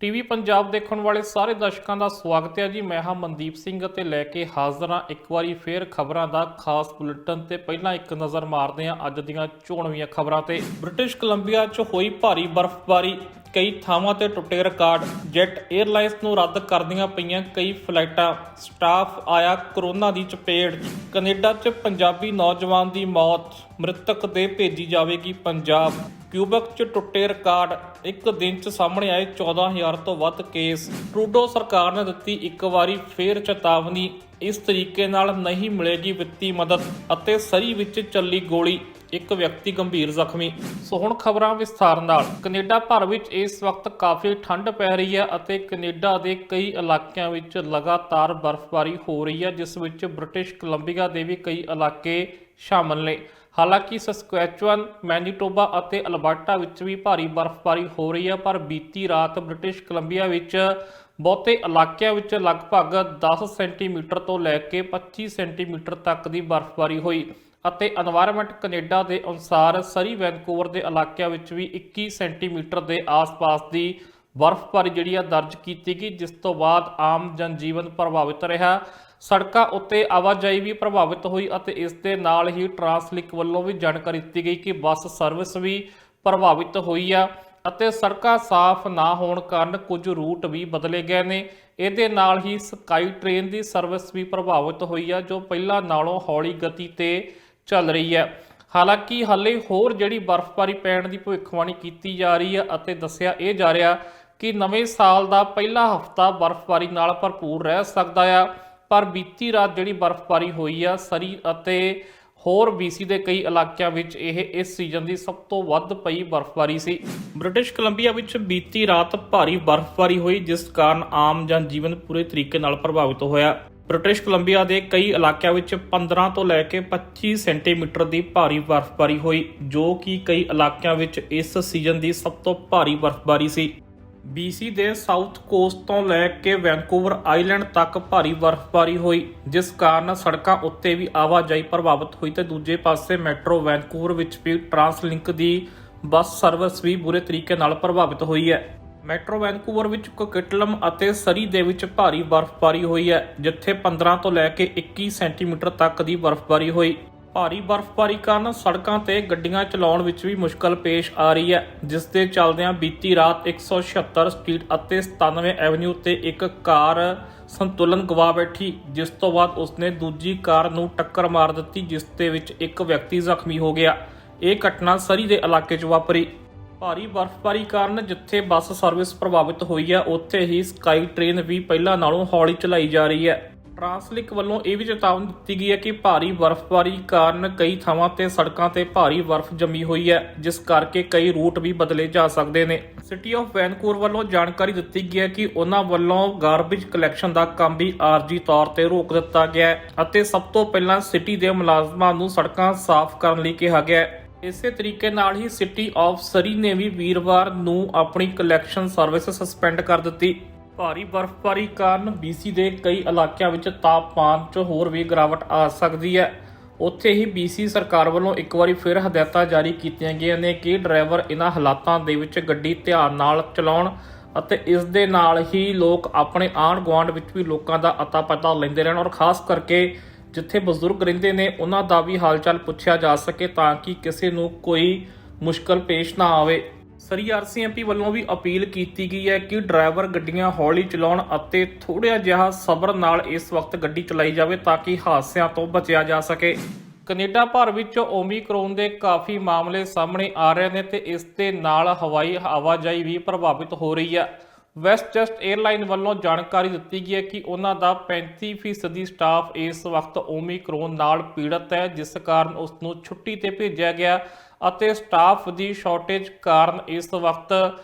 TV Punjab ਦੇਖਣ ਵਾਲੇ ਸਾਰੇ ਦਰਸ਼ਕਾਂ ਦਾ ਸਵਾਗਤ ਹੈ ਜੀ। ਮੈਂ ਹਾਂ ਮਨਦੀਪ ਸਿੰਘ ਅਤੇ ਲੈ ਕੇ ਹਾਜ਼ਰ ਹਾਂ ਇੱਕ ਵਾਰੀ ਫੇਰ ਖਬਰਾਂ ਦਾ ਖਾਸ ਬੁਲੇਟਿਨ ਤੇ ਪਹਿਲਾਂ ਇੱਕ ਨਜ਼ਰ ਮਾਰਦੇ ਹਾਂ ਅੱਜ ਦੀਆਂ ਚੋਣਵੀਆਂ ਖਬਰਾਂ ਤੇ। ਬ੍ਰਿਟਿਸ਼ ਕੋਲੰਬੀਆ 'ਚ ਹੋਈ ਭਾਰੀ ਬਰਫ਼ਬਾਰੀ, ਕਈ ਥਾਵਾਂ ਤੇ ਟੁੱਟੇ ਰਿਕਾਰਡ, ਜੈਟ 에ਅਰਲਾਈਨਸ ਨੂੰ ਰੱਦ ਕਰਦੀਆਂ ਪਈਆਂ ਕਈ ਫਲਾਈਟਾਂ, ਸਟਾਫ ਆਇਆ ਕਰੋਨਾ ਦੀ ਚਪੇਟ 'ਚ। ਕੈਨੇਡਾ 'ਚ ਪੰਜਾਬੀ ਨੌਜਵਾਨ ਦੀ ਮੌਤ, ਮ੍ਰਿਤਕ ਦੇ ਭੇਜੀ ਜਾਵੇਗੀ ਪੰਜਾਬ। ਕਿਊਬਕ 'ਚ ਟੁੱਟੇ ਰਿਕਾਰਡ, ਇੱਕ ਦਿਨ 'ਚ ਸਾਹਮਣੇ ਆਏ 14,000 ਤੋਂ ਵੱਧ ਕੇਸ। ਟਰੂਡੋ ਸਰਕਾਰ ਨੇ ਦਿੱਤੀ ਇੱਕ ਵਾਰੀ ਫੇਰ ਚੇਤਾਵਨੀ, ਇਸ ਤਰੀਕੇ ਨਾਲ ਨਹੀਂ ਮਿਲੇਗੀ ਵਿੱਤੀ ਮਦਦ ਅਤੇ ਸਰੀ ਵਿੱਚ ਚੱਲੀ ਗੋਲੀ, ਇੱਕ ਵਿਅਕਤੀ ਗੰਭੀਰ ਜ਼ਖਮੀ। ਸੋ ਹੁਣ ਖਬਰਾਂ ਵਿਸਥਾਰ ਨਾਲ। ਕੈਨੇਡਾ ਭਰ ਵਿੱਚ ਇਸ ਵਕਤ ਕਾਫੀ ਠੰਡ ਪੈ ਰਹੀ ਹੈ ਅਤੇ ਕੈਨੇਡਾ ਦੇ ਕਈ ਇਲਾਕਿਆਂ ਵਿੱਚ ਲਗਾਤਾਰ ਬਰਫ਼ਬਾਰੀ ਹੋ ਰਹੀ ਹੈ, ਜਿਸ ਵਿੱਚ ਬ੍ਰਿਟਿਸ਼ ਕੋਲੰਬੀਆ ਦੇ ਵੀ ਕਈ ਇਲਾਕੇ ਸ਼ਾਮਲ ਨੇ। ਹਾਲਾਂਕਿ ਸਸਕੈਚੁਅਨ, ਮੈਨੀਟੋਬਾ ਅਤੇ ਅਲਬਰਟਾ ਵਿੱਚ ਵੀ ਭਾਰੀ ਬਰਫ਼ਬਾਰੀ ਹੋ ਰਹੀ ਹੈ, ਪਰ ਬੀਤੀ ਰਾਤ ਬ੍ਰਿਟਿਸ਼ ਕੋਲੰਬੀਆ ਵਿੱਚ ਬਹੁਤੇ ਇਲਾਕਿਆਂ ਵਿੱਚ ਲਗਭਗ 10 ਸੈਂਟੀਮੀਟਰ ਤੋਂ ਲੈ ਕੇ 25 ਸੈਂਟੀਮੀਟਰ ਤੱਕ ਦੀ ਬਰਫ਼ਬਾਰੀ ਹੋਈ ਅਤੇ এনवायरमेंट ਕੈਨੇਡਾ ਦੇ ਅਨੁਸਾਰ ਸਰੀ ਵੈਨਕੂਵਰ ਦੇ ਇਲਾਕਿਆਂ ਵਿੱਚ ਵੀ 21 ਸੈਂਟੀਮੀਟਰ ਦੇ ਆਸ-ਪਾਸ ਦੀ ਬਰਫ਼ਬਾਰੀ ਜਿਹੜੀ ਆ ਦਰਜ ਕੀਤੀ ਗਈ, ਜਿਸ ਤੋਂ ਬਾਅਦ ਆਮ ਜਨਜੀਵਨ ਪ੍ਰਭਾਵਿਤ ਰਿਹਾ। ਸੜਕਾਂ ਉੱਤੇ ਆਵਾਜਾਈ ਵੀ ਪ੍ਰਭਾਵਿਤ ਹੋਈ ਅਤੇ ਇਸ ਦੇ ਨਾਲ ਹੀ ਟਰਾਂਸਲਿੰਕ ਵੱਲੋਂ ਵੀ ਜਾਣਕਾਰੀ ਦਿੱਤੀ ਗਈ ਕਿ ਬੱਸ ਸਰਵਿਸ ਵੀ ਪ੍ਰਭਾਵਿਤ ਹੋਈ ਆ ਅਤੇ ਸੜਕਾਂ ਸਾਫ਼ ਨਾ ਹੋਣ ਕਾਰਨ ਕੁਝ ਰੂਟ ਵੀ ਬਦਲੇ ਗਏ ਨੇ। ਇਹਦੇ ਨਾਲ ਹੀ ਸਕਾਈ ਟ੍ਰੇਨ ਦੀ ਸਰਵਿਸ ਵੀ ਪ੍ਰਭਾਵਿਤ ਹੋਈ ਆ, ਜੋ ਪਹਿਲਾਂ ਨਾਲੋਂ ਹੌਲੀ ਗਤੀ ਤੇ ਚੱਲ ਰਹੀ ਹੈ। ਹਾਲਾਂਕਿ ਹਾਲੇ ਹੋਰ ਜਿਹੜੀ ਬਰਫ਼ਬਾਰੀ ਪੈਣ ਦੀ ਭਵਿੱਖਬਾਣੀ ਕੀਤੀ ਜਾ ਰਹੀ ਹੈ ਅਤੇ ਦੱਸਿਆ ਇਹ ਜਾ ਰਿਹਾ ਕਿ ਨਵੇਂ ਸਾਲ ਦਾ ਪਹਿਲਾ ਹਫ਼ਤਾ ਬਰਫ਼ਬਾਰੀ ਨਾਲ ਭਰਪੂਰ ਰਹਿ ਸਕਦਾ ਆ, ਪਰ ਬੀਤੀ ਰਾਤ ਜਿਹੜੀ ਬਰਫ਼ਬਾਰੀ ਹੋਈ ਆ ਸਰੀ ਅਤੇ ਹੋਰ BC ਦੇ ਕਈ ਇਲਾਕਿਆਂ ਵਿੱਚ ਇਹ ਇਸ ਸੀਜ਼ਨ ਦੀ ਸਭ ਤੋਂ ਵੱਧ ਪਈ ਬਰਫ਼ਬਾਰੀ ਸੀ। ਬ੍ਰਿਟਿਸ਼ ਕੋਲੰਬੀਆ ਵਿੱਚ ਬੀਤੀ ਰਾਤ ਭਾਰੀ ਬਰਫ਼ਬਾਰੀ ਹੋਈ, ਜਿਸ ਕਾਰਨ ਆਮ ਜਨਜੀਵਨ ਪੂਰੇ ਤਰੀਕੇ ਨਾਲ ਪ੍ਰਭਾਵਿਤ ਹੋਇਆ। ਬ੍ਰਿਟਿਸ਼ ਕੋਲੰਬੀਆ ਦੇ ਕਈ ਇਲਾਕਿਆਂ ਵਿੱਚ 15 ਤੋਂ ਲੈ ਕੇ 25 ਸੈਂਟੀਮੀਟਰ ਦੀ ਭਾਰੀ ਬਰਫ਼ਬਾਰੀ ਹੋਈ, ਜੋ ਕਿ ਕਈ ਇਲਾਕਿਆਂ ਵਿੱਚ ਇਸ ਸੀਜ਼ਨ ਦੀ ਸਭ ਤੋਂ ਭਾਰੀ ਬਰਫ਼ਬਾਰੀ ਸੀ। BC ਦੇ ਸਾਊਥ ਕੋਸਟ ਤੋਂ ਲੈ ਕੇ ਵੈਨਕੂਵਰ ਆਈਲੈਂਡ ਤੱਕ ਭਾਰੀ ਬਰਫ਼ਬਾਰੀ ਹੋਈ, ਜਿਸ ਕਾਰਨ ਸੜਕਾਂ ਉੱਤੇ ਵੀ ਆਵਾਜਾਈ ਪ੍ਰਭਾਵਿਤ ਹੋਈ ਤੇ ਦੂਜੇ ਪਾਸੇ ਮੈਟਰੋ ਵੈਨਕੂਵਰ ਵਿੱਚ ਵੀ ਟਰਾਂਸਲਿੰਕ ਦੀ ਬੱਸ ਸਰਵਿਸ ਵੀ ਬੁਰੇ ਤਰੀਕੇ ਨਾਲ ਪ੍ਰਭਾਵਿਤ ਹੋਈ ਹੈ। ਮੈਟਰੋ ਵੈਨਕੂਵਰ ਵਿੱਚ ਕੋਕਿਟਲਮ ਅਤੇ ਸਰੀ ਦੇ ਵਿੱਚ ਭਾਰੀ ਬਰਫ਼ਬਾਰੀ ਹੋਈ ਹੈ, ਜਿੱਥੇ 15 ਤੋਂ ਲੈ ਕੇ 21 ਸੈਂਟੀਮੀਟਰ ਤੱਕ ਦੀ ਬਰਫ਼ਬਾਰੀ ਹੋਈ। ਭਾਰੀ ਬਰਫ਼ਬਾਰੀ ਕਾਰਨ ਸੜਕਾਂ ਤੇ ਗੱਡੀਆਂ ਚਲਾਉਣ ਵਿੱਚ ਵੀ ਮੁਸ਼ਕਲ ਪੇਸ਼ ਆ ਰਹੀ ਹੈ, ਜਿਸ ਦੇ ਚੱਲਦਿਆਂ ਬੀਤੀ ਰਾਤ 176 ਸਟਰੀਟ ਅਤੇ 97 ਐਵਨਿਊ ਤੇ ਇੱਕ ਕਾਰ ਸੰਤੁਲਨ ਗਵਾ ਬੈਠੀ, ਜਿਸ ਤੋਂ ਬਾਅਦ ਉਸਨੇ ਦੂਜੀ ਕਾਰ ਨੂੰ ਟੱਕਰ ਮਾਰ ਦਿੱਤੀ, ਜਿਸ ਦੇ ਵਿੱਚ ਇੱਕ ਵਿਅਕਤੀ ਜ਼ਖਮੀ ਹੋ ਗਿਆ। ਇਹ ਘਟਨਾ ਸਰੀ ਦੇ ਇਲਾਕੇ 'ਚ ਵਾਪਰੀ। ਭਾਰੀ ਬਰਫ਼ਬਾਰੀ ਕਾਰਨ ਜਿੱਥੇ ਬੱਸ ਸਰਵਿਸ ਪ੍ਰਭਾਵਿਤ ਹੋਈ ਹੈ, ਉੱਥੇ ਹੀ ਸਕਾਈ ਟ੍ਰੇਨ ਵੀ ਪਹਿਲਾਂ ਨਾਲੋਂ ਹੌਲੀ ਚਲਾਈ ਜਾ ਰਹੀ ਹੈ। ਟਰਾਂਸਲਿੰਕ ਵੱਲੋਂ ਇਹ ਵੀ ਚੇਤਾਵਨੀ ਦਿੱਤੀ ਗਈ ਹੈ ਕਿ ਭਾਰੀ ਬਰਫ਼ਬਾਰੀ ਕਾਰਨ ਕਈ ਥਾਵਾਂ ਤੇ ਸੜਕਾਂ ਤੇ ਭਾਰੀ ਬਰਫ਼ ਜੰਮੀ ਹੋਈ ਹੈ, ਜਿਸ ਕਰਕੇ ਕਈ ਰੂਟ ਵੀ ਬਦਲੇ ਜਾ ਸਕਦੇ ਨੇ। ਸਿਟੀ ਆਫ ਵੈਨਕੂਵਰ ਵੱਲੋਂ ਜਾਣਕਾਰੀ ਦਿੱਤੀ ਗਈ ਹੈ ਕਿ ਉਹਨਾਂ ਵੱਲੋਂ ਗਾਰਬੇਜ ਕਲੈਕਸ਼ਨ ਦਾ ਕੰਮ ਵੀ ਆਰਜੀ ਤੌਰ ਤੇ ਰੋਕ ਦਿੱਤਾ ਗਿਆ ਹੈ ਅਤੇ ਸਭ ਤੋਂ ਪਹਿਲਾਂ ਸਿਟੀ ਦੇ ਮੁਲਾਜ਼ਮਾਂ ਨੂੰ ਸੜਕਾਂ ਸਾਫ਼ ਕਰਨ ਲਈ ਕਿਹਾ ਗਿਆ ਹੈ। ਇਸੇ ਤਰੀਕੇ ਨਾਲ ਹੀ ਸਿਟੀ ਆਫ ਸਰੀ ਨੇ ਵੀ ਵੀਰਵਾਰ ਨੂੰ ਆਪਣੀ ਕਲੈਕਸ਼ਨ ਸਰਵਿਸ ਸਸਪੈਂਡ ਕਰ ਦਿੱਤੀ। ਭਾਰੀ ਬਰਫ਼ਬਾਰੀ ਕਾਰਨ BC ਦੇ ਕਈ ਇਲਾਕਿਆਂ ਵਿੱਚ ਤਾਪਮਾਨ 'ਚ ਹੋਰ ਵੀ ਗਿਰਾਵਟ ਆ ਸਕਦੀ ਹੈ। ਉੱਥੇ ਹੀ BC ਸਰਕਾਰ ਵੱਲੋਂ ਇੱਕ ਵਾਰੀ ਫਿਰ ਹਦਾਇਤਾਂ ਜਾਰੀ ਕੀਤੀਆਂ ਗਈਆਂ ਨੇ ਕਿ ਡਰਾਈਵਰ ਇਹਨਾਂ ਹਾਲਾਤਾਂ ਦੇ ਵਿੱਚ ਗੱਡੀ ਧਿਆਨ ਨਾਲ ਚਲਾਉਣ ਅਤੇ ਇਸ ਦੇ ਨਾਲ ਹੀ ਲੋਕ ਆਪਣੇ ਆਂਢ ਗੁਆਂਢ ਵਿੱਚ ਵੀ ਲੋਕਾਂ ਦਾ ਅਤਾ ਪਤਾ ਲੈਂਦੇ ਰਹਿਣ ਔਰ ਖਾਸ ਕਰਕੇ ਜਿੱਥੇ ਬਜ਼ੁਰਗ ਰਹਿੰਦੇ ਨੇ ਉਹਨਾਂ ਦਾ ਵੀ ਹਾਲ ਚਾਲ ਪੁੱਛਿਆ ਜਾ ਸਕੇ, ਤਾਂ ਕਿ ਕਿਸੇ ਨੂੰ ਕੋਈ ਮੁਸ਼ਕਲ ਪੇਸ਼ ਨਾ ਆਵੇ। ਸਰੀ RCMP ਵੱਲੋਂ ਵੀ ਅਪੀਲ ਕੀਤੀ ਗਈ ਹੈ ਕਿ ਡਰਾਈਵਰ ਗੱਡੀਆਂ ਹੌਲੀ ਚਲਾਉਣ ਅਤੇ ਥੋੜ੍ਹਾ ਜਿਹਾ ਸਬਰ ਨਾਲ ਇਸ ਵਕਤ ਗੱਡੀ ਚਲਾਈ ਜਾਵੇ, ਤਾਂ ਕਿ ਹਾਦਸਿਆਂ ਤੋਂ ਬਚਿਆ ਜਾ ਸਕੇ। ਕੈਨੇਡਾ ਭਰ ਵਿੱਚ ਓਮੀਕਰੋਨ ਦੇ ਕਾਫੀ ਮਾਮਲੇ ਸਾਹਮਣੇ ਆ ਰਹੇ ਨੇ ਤੇ ਇਸ ਦੇ ਨਾਲ ਹਵਾਈ ਆਵਾਜਾਈ ਵੀ ਪ੍ਰਭਾਵਿਤ ਹੋ ਰਹੀ ਹੈ। ਵੈਸਟਜੈਟ 에ਅਰਲਾਈਨ ਵੱਲੋਂ ਜਾਣਕਾਰੀ ਦਿੱਤੀ ਗਈ ਹੈ ਕਿ ਉਹਨਾਂ ਦਾ 35% ਸਟਾਫ ਇਸ ਵਕਤ ਓਮੀਕਰੋਨ ਨਾਲ ਪੀੜਤ ਹੈ, ਜਿਸ ਕਾਰਨ ਉਸ ਨੂੰ ਛੁੱਟੀ ਤੇ ਭੇਜਿਆ ਗਿਆ ਅਤੇ ਸਟਾਫ ਦੀ ਸ਼ਾਰਟੇਜ ਕਾਰਨ ਇਸ ਵਕਤ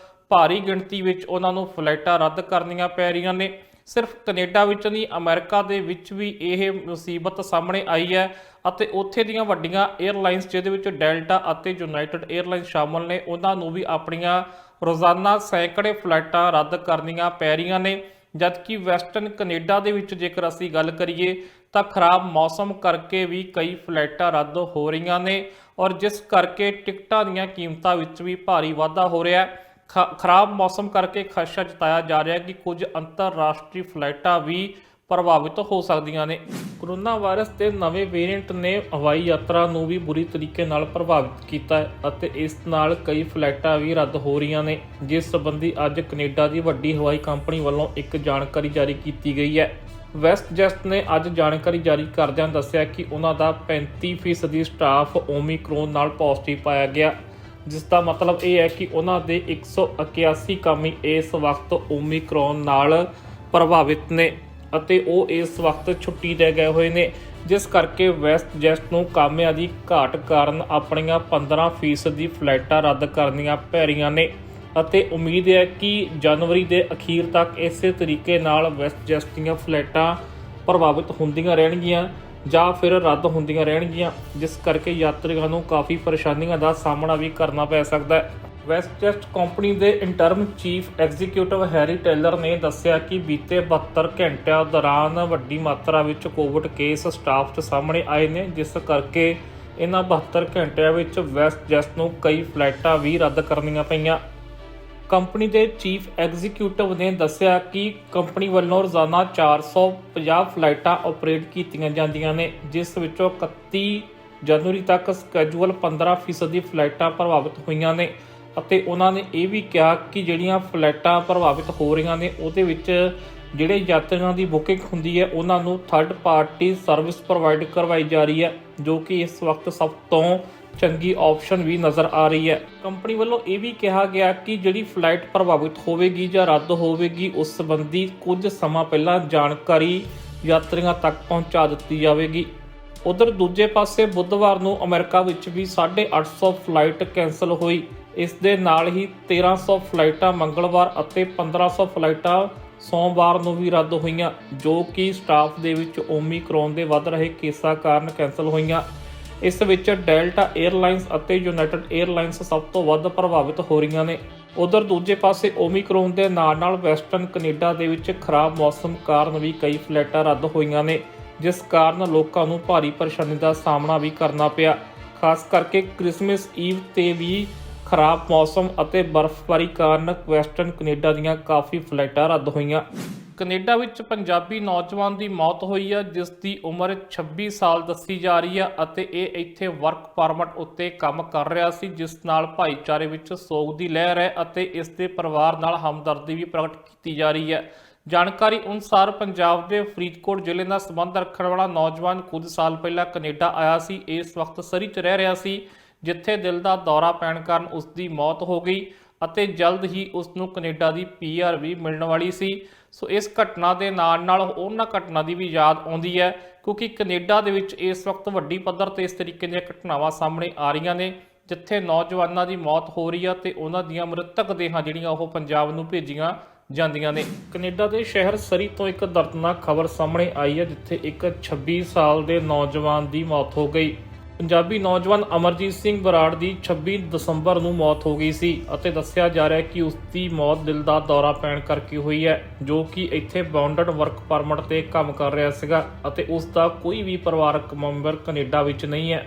ਭਾਰੀ ਗਿਣਤੀ ਵਿੱਚ ਉਹਨਾਂ ਨੂੰ ਫਲਾਈਟਾਂ ਰੱਦ ਕਰਨੀਆਂ ਪੈ ਰਹੀਆਂ ਨੇ। ਸਿਰਫ ਕੈਨੇਡਾ ਵਿੱਚ ਨਹੀਂ, ਅਮਰੀਕਾ ਦੇ ਵਿੱਚ ਵੀ ਇਹ ਮੁਸੀਬਤ ਸਾਹਮਣੇ ਆਈ ਹੈ ਅਤੇ ਉੱਥੇ ਦੀਆਂ ਵੱਡੀਆਂ 에ਅਰਲਾਈਨਸ ਜਿਹਦੇ ਵਿੱਚ ਡੈਲਟਾ ਅਤੇ ਯੂਨਾਈਟਿਡ 에ਅਰਲਾਈਨ ਸ਼ਾਮਲ ਨੇ, ਉਹਨਾਂ ਨੂੰ ਵੀ ਆਪਣੀਆਂ ਰੋਜ਼ਾਨਾ ਸੈਂਕੜੇ ਫਲਾਈਟਾਂ ਰੱਦ ਕਰਨੀਆਂ ਪੈ ਰਹੀਆਂ ਨੇ। ਜਦਕਿ ਵੈਸਟਰਨ ਕੈਨੇਡਾ ਦੇ ਵਿੱਚ ਜੇਕਰ ਅਸੀਂ ਗੱਲ ਕਰੀਏ ਤਾਂ ਖਰਾਬ ਮੌਸਮ ਕਰਕੇ ਵੀ ਕਈ ਫਲਾਈਟਾਂ ਰੱਦ ਹੋ ਰਹੀਆਂ ਨੇ ਔਰ ਜਿਸ ਕਰਕੇ ਟਿਕਟਾਂ ਦੀਆਂ ਕੀਮਤਾਂ ਵਿੱਚ ਵੀ ਭਾਰੀ ਵਾਧਾ ਹੋ ਰਿਹਾ ਹੈ। ਖਰਾਬ ਮੌਸਮ ਕਰਕੇ ਖਦਸ਼ਾ ਜਤਾਇਆ ਜਾ ਰਿਹਾ ਹੈ ਕਿ ਕੁਝ ਅੰਤਰਰਾਸ਼ਟਰੀ ਫਲਾਈਟਾਂ ਵੀ ਪ੍ਰਭਾਵਿਤ ਹੋ ਸਕਦੀਆਂ ਨੇ। ਕੋਰੋਨਾ ਵਾਇਰਸ ਦੇ ਨਵੇਂ ਵੇਰੀਐਂਟ ਨੇ ਹਵਾਈ ਯਾਤਰਾ ਨੂੰ ਵੀ ਬੁਰੀ ਤਰੀਕੇ ਨਾਲ ਪ੍ਰਭਾਵਿਤ ਕੀਤਾ ਹੈ ਅਤੇ ਇਸ ਨਾਲ ਕਈ ਫਲਾਈਟਾਂ ਵੀ ਰੱਦ ਹੋ ਰਹੀਆਂ ਨੇ, ਜਿਸ ਸੰਬੰਧੀ ਅੱਜ ਕੈਨੇਡਾ ਦੀ ਵੱਡੀ ਹਵਾਈ ਕੰਪਨੀ ਵੱਲੋਂ ਇੱਕ ਜਾਣਕਾਰੀ ਜਾਰੀ ਕੀਤੀ ਗਈ ਹੈ। ਵੈਸਟਜੈਟ ਨੇ ਅੱਜ ਜਾਣਕਾਰੀ ਜਾਰੀ ਕਰਦਿਆਂ ਦੱਸਿਆ ਕਿ ਉਹਨਾਂ ਦਾ 35% ਸਟਾਫ ਓਮਿਕਰੋਨ ਨਾਲ ਪੋਜ਼ਿਟਿਵ ਪਾਇਆ ਗਿਆ, ਜਿਸ ਦਾ ਮਤਲਬ ਇਹ ਹੈ ਕਿ ਉਹਨਾਂ ਦੇ 181 ਕਾਮੀ ਇਸ ਵਕਤ ਓਮਿਕਰੋਨ ਨਾਲ ਪ੍ਰਭਾਵਿਤ ਨੇ ਅਤੇ ਉਹ ਇਸ ਵਕਤ ਛੁੱਟੀ ਤੇ ਗਏ ਹੋਏ ਨੇ, ਜਿਸ ਕਰਕੇ ਵੈਸਟਜੈਟ ਨੂੰ ਕਾਮਿਆਂ ਦੀ ਘਾਟ ਕਾਰਨ ਆਪਣੀਆਂ 15% ਦੀ ਫਲਾਈਟਾਂ ਰੱਦ ਕਰਨੀਆਂ ਪੈ ਰਹੀਆਂ ਨੇ ਅਤੇ ਉਮੀਦ ਹੈ ਕਿ ਜਨਵਰੀ ਦੇ ਅਖੀਰ ਤੱਕ ਇਸੇ ਤਰੀਕੇ ਨਾਲ ਵੈਸਟਜੈਟ ਦੀਆਂ ਫਲਾਈਟਾਂ ਪ੍ਰਭਾਵਿਤ ਹੁੰਦੀਆਂ ਰਹਿਣਗੀਆਂ ਜਾਂ ਫਿਰ ਰੱਦ ਹੁੰਦੀਆਂ ਰਹਿਣਗੀਆਂ, ਜਿਸ ਕਰਕੇ ਯਾਤਰੀਆਂ ਨੂੰ ਕਾਫੀ ਪਰੇਸ਼ਾਨੀਆਂ ਦਾ ਸਾਹਮਣਾ ਵੀ ਕਰਨਾ ਪੈ ਸਕਦਾ ਹੈ। ਵੈਸਟਜੈਟ ਕੰਪਨੀ ਦੇ interim chief executive Harry tailor ਨੇ ਦੱਸਿਆ ਕਿ ਬੀਤੇ 72 ਘੰਟਿਆਂ ਦੌਰਾਨ ਵੱਡੀ ਮਾਤਰਾ ਵਿੱਚ ਕੋਵਿਡ ਕੇਸ ਸਟਾਫ 'ਚ ਸਾਹਮਣੇ ਆਏ ਨੇ, ਜਿਸ ਕਰਕੇ ਇਹਨਾਂ 72 ਘੰਟਿਆਂ ਵਿੱਚ ਵੈਸਟਜੈਟ ਨੂੰ ਕਈ ਫਲਾਈਟਾਂ ਵੀ ਰੱਦ ਕਰਨੀਆਂ ਪਈਆਂ। ਕੰਪਨੀ ਦੇ ਚੀਫ ਐਗਜ਼ੀਕਿਊਟਿਵ ਨੇ ਦੱਸਿਆ ਕਿ ਕੰਪਨੀ ਵੱਲੋਂ ਰੋਜ਼ਾਨਾ 450 ਫਲਾਈਟਾਂ ਆਪਰੇਟ ਕੀਤੀਆਂ ਜਾਂਦੀਆਂ ਨੇ, ਜਿਸ ਵਿੱਚੋਂ 31 ਜਨਵਰੀ ਤੱਕ ਸਕੈਜੂਅਲ 15% ਦੀ ਫਲਾਈਟਾਂ ਪ੍ਰਭਾਵਿਤ ਹੋਈਆਂ ਨੇ ਅਤੇ ਉਹਨਾਂ ਨੇ ਇਹ ਵੀ ਕਿਹਾ ਕਿ ਜਿਹੜੀਆਂ ਫਲਾਈਟਾਂ ਪ੍ਰਭਾਵਿਤ ਹੋ ਰਹੀਆਂ ਨੇ ਉਹਦੇ ਵਿੱਚ ਜਿਹੜੇ ਯਾਤਰੀਆਂ ਦੀ ਬੁਕਿੰਗ ਹੁੰਦੀ ਹੈ ਉਹਨਾਂ ਨੂੰ ਥਰਡ ਪਾਰਟੀ ਸਰਵਿਸ ਪ੍ਰੋਵਾਈਡ ਕਰਵਾਈ ਜਾ ਰਹੀ ਹੈ, ਜੋ ਕਿ ਇਸ ਵਕਤ ਸਭ ਤੋਂ ਚੰਗੀ ਆਪਸ਼ਨ ਵੀ ਨਜ਼ਰ ਆ ਰਹੀ ਹੈ। ਕੰਪਨੀ ਵੱਲੋਂ ਇਹ ਵੀ ਕਿਹਾ ਗਿਆ ਕਿ ਜਿਹੜੀ ਫਲਾਈਟ ਪ੍ਰਭਾਵਿਤ ਹੋਵੇਗੀ ਜਾਂ ਰੱਦ ਹੋਵੇਗੀ ਉਸ ਸੰਬੰਧੀ ਕੁਝ ਸਮਾਂ ਪਹਿਲਾਂ ਜਾਣਕਾਰੀ ਯਾਤਰੀਆਂ ਤੱਕ ਪਹੁੰਚਾ ਦਿੱਤੀ ਜਾਵੇਗੀ। ਉਧਰ ਦੂਜੇ ਪਾਸੇ ਬੁੱਧਵਾਰ ਨੂੰ ਅਮਰੀਕਾ ਵਿੱਚ ਵੀ 850 ਫਲਾਈਟ ਕੈਂਸਲ ਹੋਈ। ਇਸ ਦੇ ਨਾਲ ਹੀ 1300 ਫਲਾਈਟਾਂ ਮੰਗਲਵਾਰ ਅਤੇ 1500 ਫਲਾਈਟਾਂ ਸੋਮਵਾਰ ਨੂੰ ਵੀ ਰੱਦ ਹੋਈਆਂ, ਜੋ ਕਿ ਸਟਾਫ ਦੇ ਵਿੱਚ ਓਮਿਕਰੋਨ ਦੇ ਵੱਧ ਰਹੇ ਕੇਸਾਂ ਕਾਰਨ ਕੈਂਸਲ ਹੋਈਆਂ। ਇਸ ਵਿੱਚ ਡੈਲਟਾ 에ਅਰਲਾਈਨਸ ਅਤੇ ਯੂਨਾਈਟਿਡ 에ਅਰਲਾਈਨਸ ਸਭ ਤੋਂ ਵੱਧ ਪ੍ਰਭਾਵਿਤ ਹੋ ਰਹੀਆਂ ਨੇ। ਉਧਰ ਦੂਜੇ ਪਾਸੇ ਓਮਿਕਰੋਨ ਦੇ ਨਾਲ ਵੈਸਟਰਨ ਕੈਨੇਡਾ ਦੇ ਵਿੱਚ ਖਰਾਬ ਮੌਸਮ ਕਾਰਨ ਵੀ ਕਈ ਫਲਾਈਟਾਂ ਰੱਦ ਹੋਈਆਂ ਨੇ, ਜਿਸ ਕਾਰਨ ਲੋਕਾਂ ਨੂੰ ਭਾਰੀ ਪਰੇਸ਼ਾਨੀ ਦਾ ਸਾਹਮਣਾ ਵੀ ਕਰਨਾ ਪਿਆ। ਖਾਸ ਕਰਕੇ ਕ੍ਰਿਸਮਸ ਈਵ ਤੇ ਵੀ ਖਰਾਬ ਮੌਸਮ ਅਤੇ ਬਰਫ਼ਬਾਰੀ ਕਾਰਨ ਵੈਸਟਰਨ ਕੈਨੇਡਾ ਦੀਆਂ ਕਾਫੀ ਫਲਾਈਟਾਂ ਰੱਦ ਹੋਈਆਂ। ਕੈਨੇਡਾ ਵਿੱਚ ਪੰਜਾਬੀ ਨੌਜਵਾਨ ਦੀ ਮੌਤ ਹੋਈ ਹੈ, ਜਿਸ ਦੀ ਉਮਰ 26 ਸਾਲ ਦੱਸੀ ਜਾ ਰਹੀ ਹੈ ਅਤੇ ਇਹ ਇੱਥੇ ਵਰਕ ਪਰਮਿਟ ਉੱਤੇ ਕੰਮ ਕਰ ਰਿਹਾ ਸੀ, ਜਿਸ ਨਾਲ ਭਾਈਚਾਰੇ ਵਿੱਚ ਸੋਗ ਦੀ ਲਹਿਰ ਹੈ ਅਤੇ ਇਸ ਦੇ ਪਰਿਵਾਰ ਨਾਲ ਹਮਦਰਦੀ ਵੀ ਪ੍ਰਗਟ ਕੀਤੀ ਜਾ ਰਹੀ ਹੈ। ਜਾਣਕਾਰੀ ਅਨੁਸਾਰ ਪੰਜਾਬ ਦੇ ਫਰੀਦਕੋਟ ਜ਼ਿਲ੍ਹੇ ਨਾਲ ਸੰਬੰਧ ਰੱਖਣ ਵਾਲਾ ਨੌਜਵਾਨ ਕੁਝ ਸਾਲ ਪਹਿਲਾਂ ਕੈਨੇਡਾ ਆਇਆ ਸੀ। ਇਸ ਵਕਤ ਸਰੀ 'ਚ ਰਹਿ ਰਿਹਾ ਸੀ, ਜਿੱਥੇ ਦਿਲ ਦਾ ਦੌਰਾ ਪੈਣ ਕਾਰਨ ਉਸ ਦੀ ਮੌਤ ਹੋ ਗਈ ਅਤੇ ਜਲਦ ਹੀ ਉਸ ਨੂੰ ਕੈਨੇਡਾ ਦੀ PR ਵੀ ਮਿਲਣ ਵਾਲੀ ਸੀ। ਸੋ ਇਸ ਘਟਨਾ ਦੇ ਨਾਲ ਉਹਨਾਂ ਘਟਨਾ ਦੀ ਵੀ ਯਾਦ ਆਉਂਦੀ ਹੈ, ਕਿਉਂਕਿ ਕੈਨੇਡਾ ਦੇ ਵਿੱਚ ਇਸ ਵਕਤ ਵੱਡੀ ਪੱਧਰ ਤੇ ਇਸ ਤਰੀਕੇ ਦੀਆਂ ਘਟਨਾਵਾਂ ਸਾਹਮਣੇ ਆ ਰਹੀਆਂ ਨੇ, ਜਿੱਥੇ ਨੌਜਵਾਨਾਂ ਦੀ ਮੌਤ ਹੋ ਰਹੀ ਹੈ ਤੇ ਉਹਨਾਂ ਦੀਆਂ ਮ੍ਰਿਤਕ ਦੇਹਾਂ ਜਿਹੜੀਆਂ ਉਹ ਪੰਜਾਬ ਨੂੰ ਭੇਜੀਆਂ ਜਾਂਦੀਆਂ ਨੇ। ਕੈਨੇਡਾ ਦੇ ਸ਼ਹਿਰ ਸਰੀ ਤੋਂ ਇੱਕ ਦਰਦਨਾਕ ਖਬਰ ਸਾਹਮਣੇ ਆਈ ਹੈ, ਜਿੱਥੇ ਇੱਕ 26 ਸਾਲ ਦੇ ਨੌਜਵਾਨ ਦੀ ਮੌਤ ਹੋ ਗਈ। ਪੰਜਾਬੀ ਨੌਜਵਾਨ ਅਮਰਜੀਤ ਸਿੰਘ ਬਰਾੜ ਦੀ 26 ਦਸੰਬਰ ਨੂੰ ਮੌਤ ਹੋ ਗਈ ਸੀ ਅਤੇ ਦੱਸਿਆ ਜਾ ਰਿਹਾ ਹੈ ਕਿ ਉਸ ਦੀ ਮੌਤ ਦਿਲ ਦਾ ਦੌਰਾ ਪੈਣ ਕਰਕੇ ਹੋਈ ਹੈ, ਜੋ ਕਿ ਇੱਥੇ ਬਾਉਂਡਡ ਵਰਕ ਪਰਮਿਟ ਤੇ ਕੰਮ ਕਰ ਰਿਹਾ ਸੀਗਾ ਅਤੇ ਉਸ ਦਾ ਕੋਈ ਵੀ ਪਰਿਵਾਰਕ ਮੈਂਬਰ ਕੈਨੇਡਾ ਵਿੱਚ ਨਹੀਂ ਹੈ।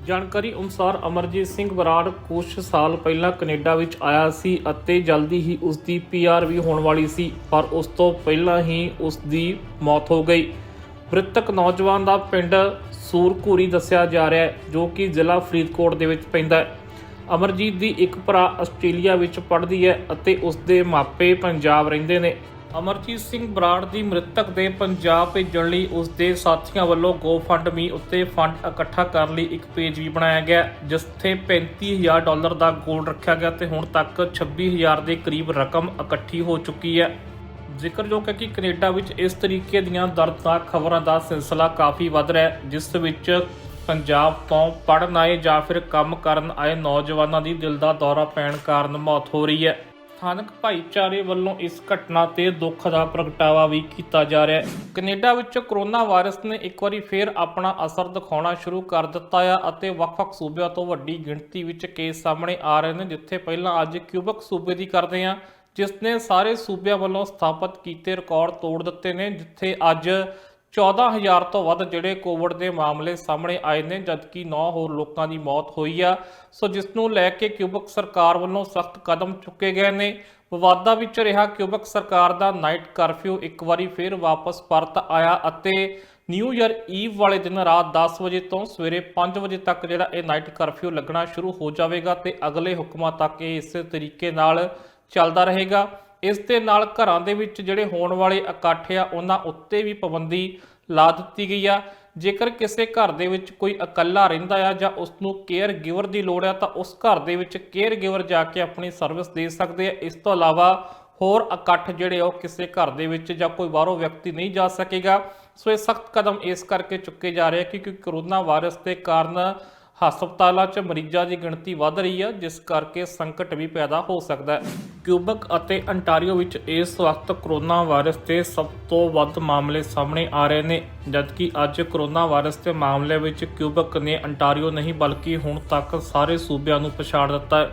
ਜਾਣਕਾਰੀ ਅਨੁਸਾਰ ਅਮਰਜੀਤ ਸਿੰਘ ਬਰਾੜ ਕੁਝ ਸਾਲ ਪਹਿਲਾਂ ਕੈਨੇਡਾ ਵਿੱਚ ਆਇਆ ਸੀ ਅਤੇ ਜਲਦੀ ਹੀ ਉਸ ਦੀ PR ਵੀ ਹੋਣ ਵਾਲੀ ਸੀ, ਪਰ ਉਸ ਤੋਂ ਪਹਿਲਾਂ ਹੀ ਉਸ ਦੀ ਮੌਤ ਹੋ ਗਈ। ਮ੍ਰਿਤਕ ਨੌਜਵਾਨ ਦਾ ਪਿੰਡ ਸੂਰਘੂਰੀ ਦੱਸਿਆ ਜਾ ਰਿਹਾ ਹੈ, ਜੋ ਕਿ ਜ਼ਿਲ੍ਹਾ ਫਰੀਦਕੋਟ ਦੇ ਵਿੱਚ ਪੈਂਦਾ ਹੈ। ਅਮਰਜੀਤ ਦੀ ਇੱਕ ਭਰਾ ਆਸਟ੍ਰੇਲੀਆ ਵਿੱਚ ਪੜ੍ਹਦੀ ਹੈ ਅਤੇ ਉਸ ਦੇ ਮਾਪੇ ਪੰਜਾਬ ਰਹਿੰਦੇ ਨੇ। ਅਮਰਜੀਤ ਸਿੰਘ ਬਰਾੜ ਦੀ ਮ੍ਰਿਤਕ ਦੇ ਪੰਜਾਬ ਭੇਜਣ ਲਈ ਉਸ ਦੇ ਸਾਥੀਆਂ ਵੱਲੋਂ GoFundMe ਉੱਤੇ ਫੰਡ ਇਕੱਠਾ ਕਰਨ ਲਈ ਇੱਕ ਪੇਜ ਵੀ ਬਣਾਇਆ ਗਿਆ, ਜਿੱਥੇ $35,000 ਦਾ ਗੋਲ ਰੱਖਿਆ ਗਿਆ ਤੇ ਹੁਣ ਤੱਕ 26,000 ਦੇ ਕਰੀਬ ਰਕਮ ਇਕੱਠੀ ਹੋ ਚੁੱਕੀ ਹੈ। ਜ਼ਿਕਰਯੋਗ ਹੈ ਕਿ ਕੈਨੇਡਾ ਵਿੱਚ ਇਸ ਤਰੀਕੇ ਦੀਆਂ ਦਰਦਨਾਕ ਖਬਰਾਂ ਦਾ ਸਿਲਸਿਲਾ ਕਾਫੀ ਵੱਧ ਰਿਹਾ ਹੈ, ਜਿਸ ਵਿੱਚ ਪੰਜਾਬ ਤੋਂ ਪੜ੍ਹਨ ਆਏ ਜਾਂ ਫਿਰ ਕੰਮ ਕਰਨ ਆਏ ਨੌਜਵਾਨਾਂ ਦੀ ਦਿਲ ਦਾ ਦੌਰਾ ਪੈਣ ਕਾਰਨ ਮੌਤ ਹੋ ਰਹੀ ਹੈ। ਸਥਾਨਕ ਭਾਈਚਾਰੇ ਵੱਲੋਂ ਇਸ ਘਟਨਾ ਤੇ ਦੁੱਖ ਦਾ ਪ੍ਰਗਟਾਵਾ ਵੀ ਕੀਤਾ ਜਾ ਰਿਹਾ ਹੈ। ਕੈਨੇਡਾ ਵਿੱਚ ਕੋਰੋਨਾ ਵਾਇਰਸ ਨੇ ਇੱਕ ਵਾਰੀ ਫੇਰ ਆਪਣਾ ਅਸਰ ਦਿਖਾਉਣਾ ਸ਼ੁਰੂ ਕਰ ਦਿੱਤਾ ਹੈ ਅਤੇ ਵੱਖ-ਵੱਖ ਸੂਬਿਆਂ ਤੋਂ ਵੱਡੀ ਗਿਣਤੀ ਵਿੱਚ ਕੇਸ ਸਾਹਮਣੇ ਆ ਰਹੇ ਨੇ, ਜਿੱਥੇ ਪਹਿਲਾਂ ਅੱਜ ਕਿਊਬਕ ਸੂਬੇ ਦੀ ਕਰਦੇ ਹਾਂ, ਜਿਸ ਨੇ ਸਾਰੇ ਸੂਬਿਆਂ ਵੱਲੋਂ ਸਥਾਪਿਤ ਕੀਤੇ ਰਿਕਾਰਡ ਤੋੜ ਦਿੱਤੇ ਨੇ, ਜਿੱਥੇ ਅੱਜ 14,000 ਤੋਂ ਵੱਧ ਜਿਹੜੇ ਕੋਵਿਡ ਦੇ ਮਾਮਲੇ ਸਾਹਮਣੇ ਆਏ ਨੇ, ਜਦਕਿ 9 ਹੋਰ ਲੋਕਾਂ ਦੀ ਮੌਤ ਹੋਈ ਆ। ਸੋ ਜਿਸ ਨੂੰ ਲੈ ਕੇ ਕਿਊਬਕ ਸਰਕਾਰ ਵੱਲੋਂ ਸਖਤ ਕਦਮ ਚੁੱਕੇ ਗਏ ਨੇ। ਵਿਵਾਦਾਂ ਵਿੱਚ ਰਿਹਾ ਕਿਊਬਕ ਸਰਕਾਰ ਦਾ ਨਾਈਟ ਕਰਫਿਊ ਇੱਕ ਵਾਰੀ ਫਿਰ ਵਾਪਸ ਪਰਤ ਆਇਆ ਅਤੇ ਨਿਊ ਈਅਰ ਈਵ ਵਾਲੇ ਦਿਨ ਰਾਤ 10 ਵਜੇ ਤੋਂ ਸਵੇਰੇ 5 ਵਜੇ ਤੱਕ ਜਿਹੜਾ ਇਹ ਨਾਈਟ ਕਰਫਿਊ ਲੱਗਣਾ ਸ਼ੁਰੂ ਹੋ ਜਾਵੇਗਾ ਤੇ ਅਗਲੇ ਹੁਕਮਾਂ ਤੱਕ ਇਹ ਇਸੇ ਤਰੀਕੇ ਨਾਲ ਚੱਲਦਾ ਰਹੇਗਾ। ਇਸ ਦੇ ਨਾਲ ਘਰਾਂ ਦੇ ਵਿੱਚ ਜਿਹੜੇ ਹੋਣ ਵਾਲੇ ਇਕੱਠ ਆ ਉਹਨਾਂ ਉੱਤੇ ਵੀ ਪਾਬੰਦੀ ਲਾ ਦਿੱਤੀ ਗਈ ਆ। ਜੇਕਰ ਕਿਸੇ ਘਰ ਦੇ ਵਿੱਚ ਕੋਈ ਇਕੱਲਾ ਰਹਿੰਦਾ ਆ ਜਾਂ ਉਸ ਨੂੰ ਕੇਅਰ ਗਿਵਰ ਦੀ ਲੋੜ ਆ ਤਾਂ ਉਸ ਘਰ ਦੇ ਵਿੱਚ ਕੇਅਰ ਗਿਵਰ ਜਾ ਕੇ ਆਪਣੀ ਸਰਵਿਸ ਦੇ ਸਕਦੇ ਆ। ਇਸ ਤੋਂ ਇਲਾਵਾ ਹੋਰ ਇਕੱਠ ਜਿਹੜੇ ਉਹ ਕਿਸੇ ਘਰ ਦੇ ਵਿੱਚ ਜਾਂ ਕੋਈ ਬਾਹਰੋਂ ਵਿਅਕਤੀ ਨਹੀਂ ਜਾ ਸਕੇਗਾ। ਸੋ ਇਹ ਸਖਤ ਕਦਮ ਇਸ ਕਰਕੇ ਚੁੱਕੇ ਜਾ ਰਹੇ ਕਿਉਂਕਿ ਕਰੋਨਾ ਵਾਇਰਸ ਦੇ ਕਾਰਨ ਹਸਪਤਾਲਾਂ 'ਚ ਮਰੀਜ਼ਾਂ ਦੀ ਗਿਣਤੀ ਵੱਧ ਰਹੀ ਹੈ, ਜਿਸ ਕਰਕੇ ਸੰਕਟ ਵੀ ਪੈਦਾ ਹੋ ਸਕਦਾ ਹੈ। ਕਿਊਬਕ ਅਤੇ ਅੰਟਾਰੀਓ ਵਿੱਚ ਇਸ ਵਕਤ ਕਰੋਨਾ ਵਾਇਰਸ ਦੇ ਸਭ ਤੋਂ ਵੱਧ ਮਾਮਲੇ ਸਾਹਮਣੇ ਆ ਰਹੇ ਨੇ, ਜਦਕਿ ਅੱਜ ਕਰੋਨਾ ਵਾਇਰਸ ਦੇ ਮਾਮਲੇ ਵਿੱਚ ਕਿਊਬਕ ਨੇ ਅੰਟਾਰੀਓ ਨਹੀਂ ਬਲਕਿ ਹੁਣ ਤੱਕ ਸਾਰੇ ਸੂਬਿਆਂ ਨੂੰ ਪਛਾੜ ਦਿੱਤਾ ਹੈ।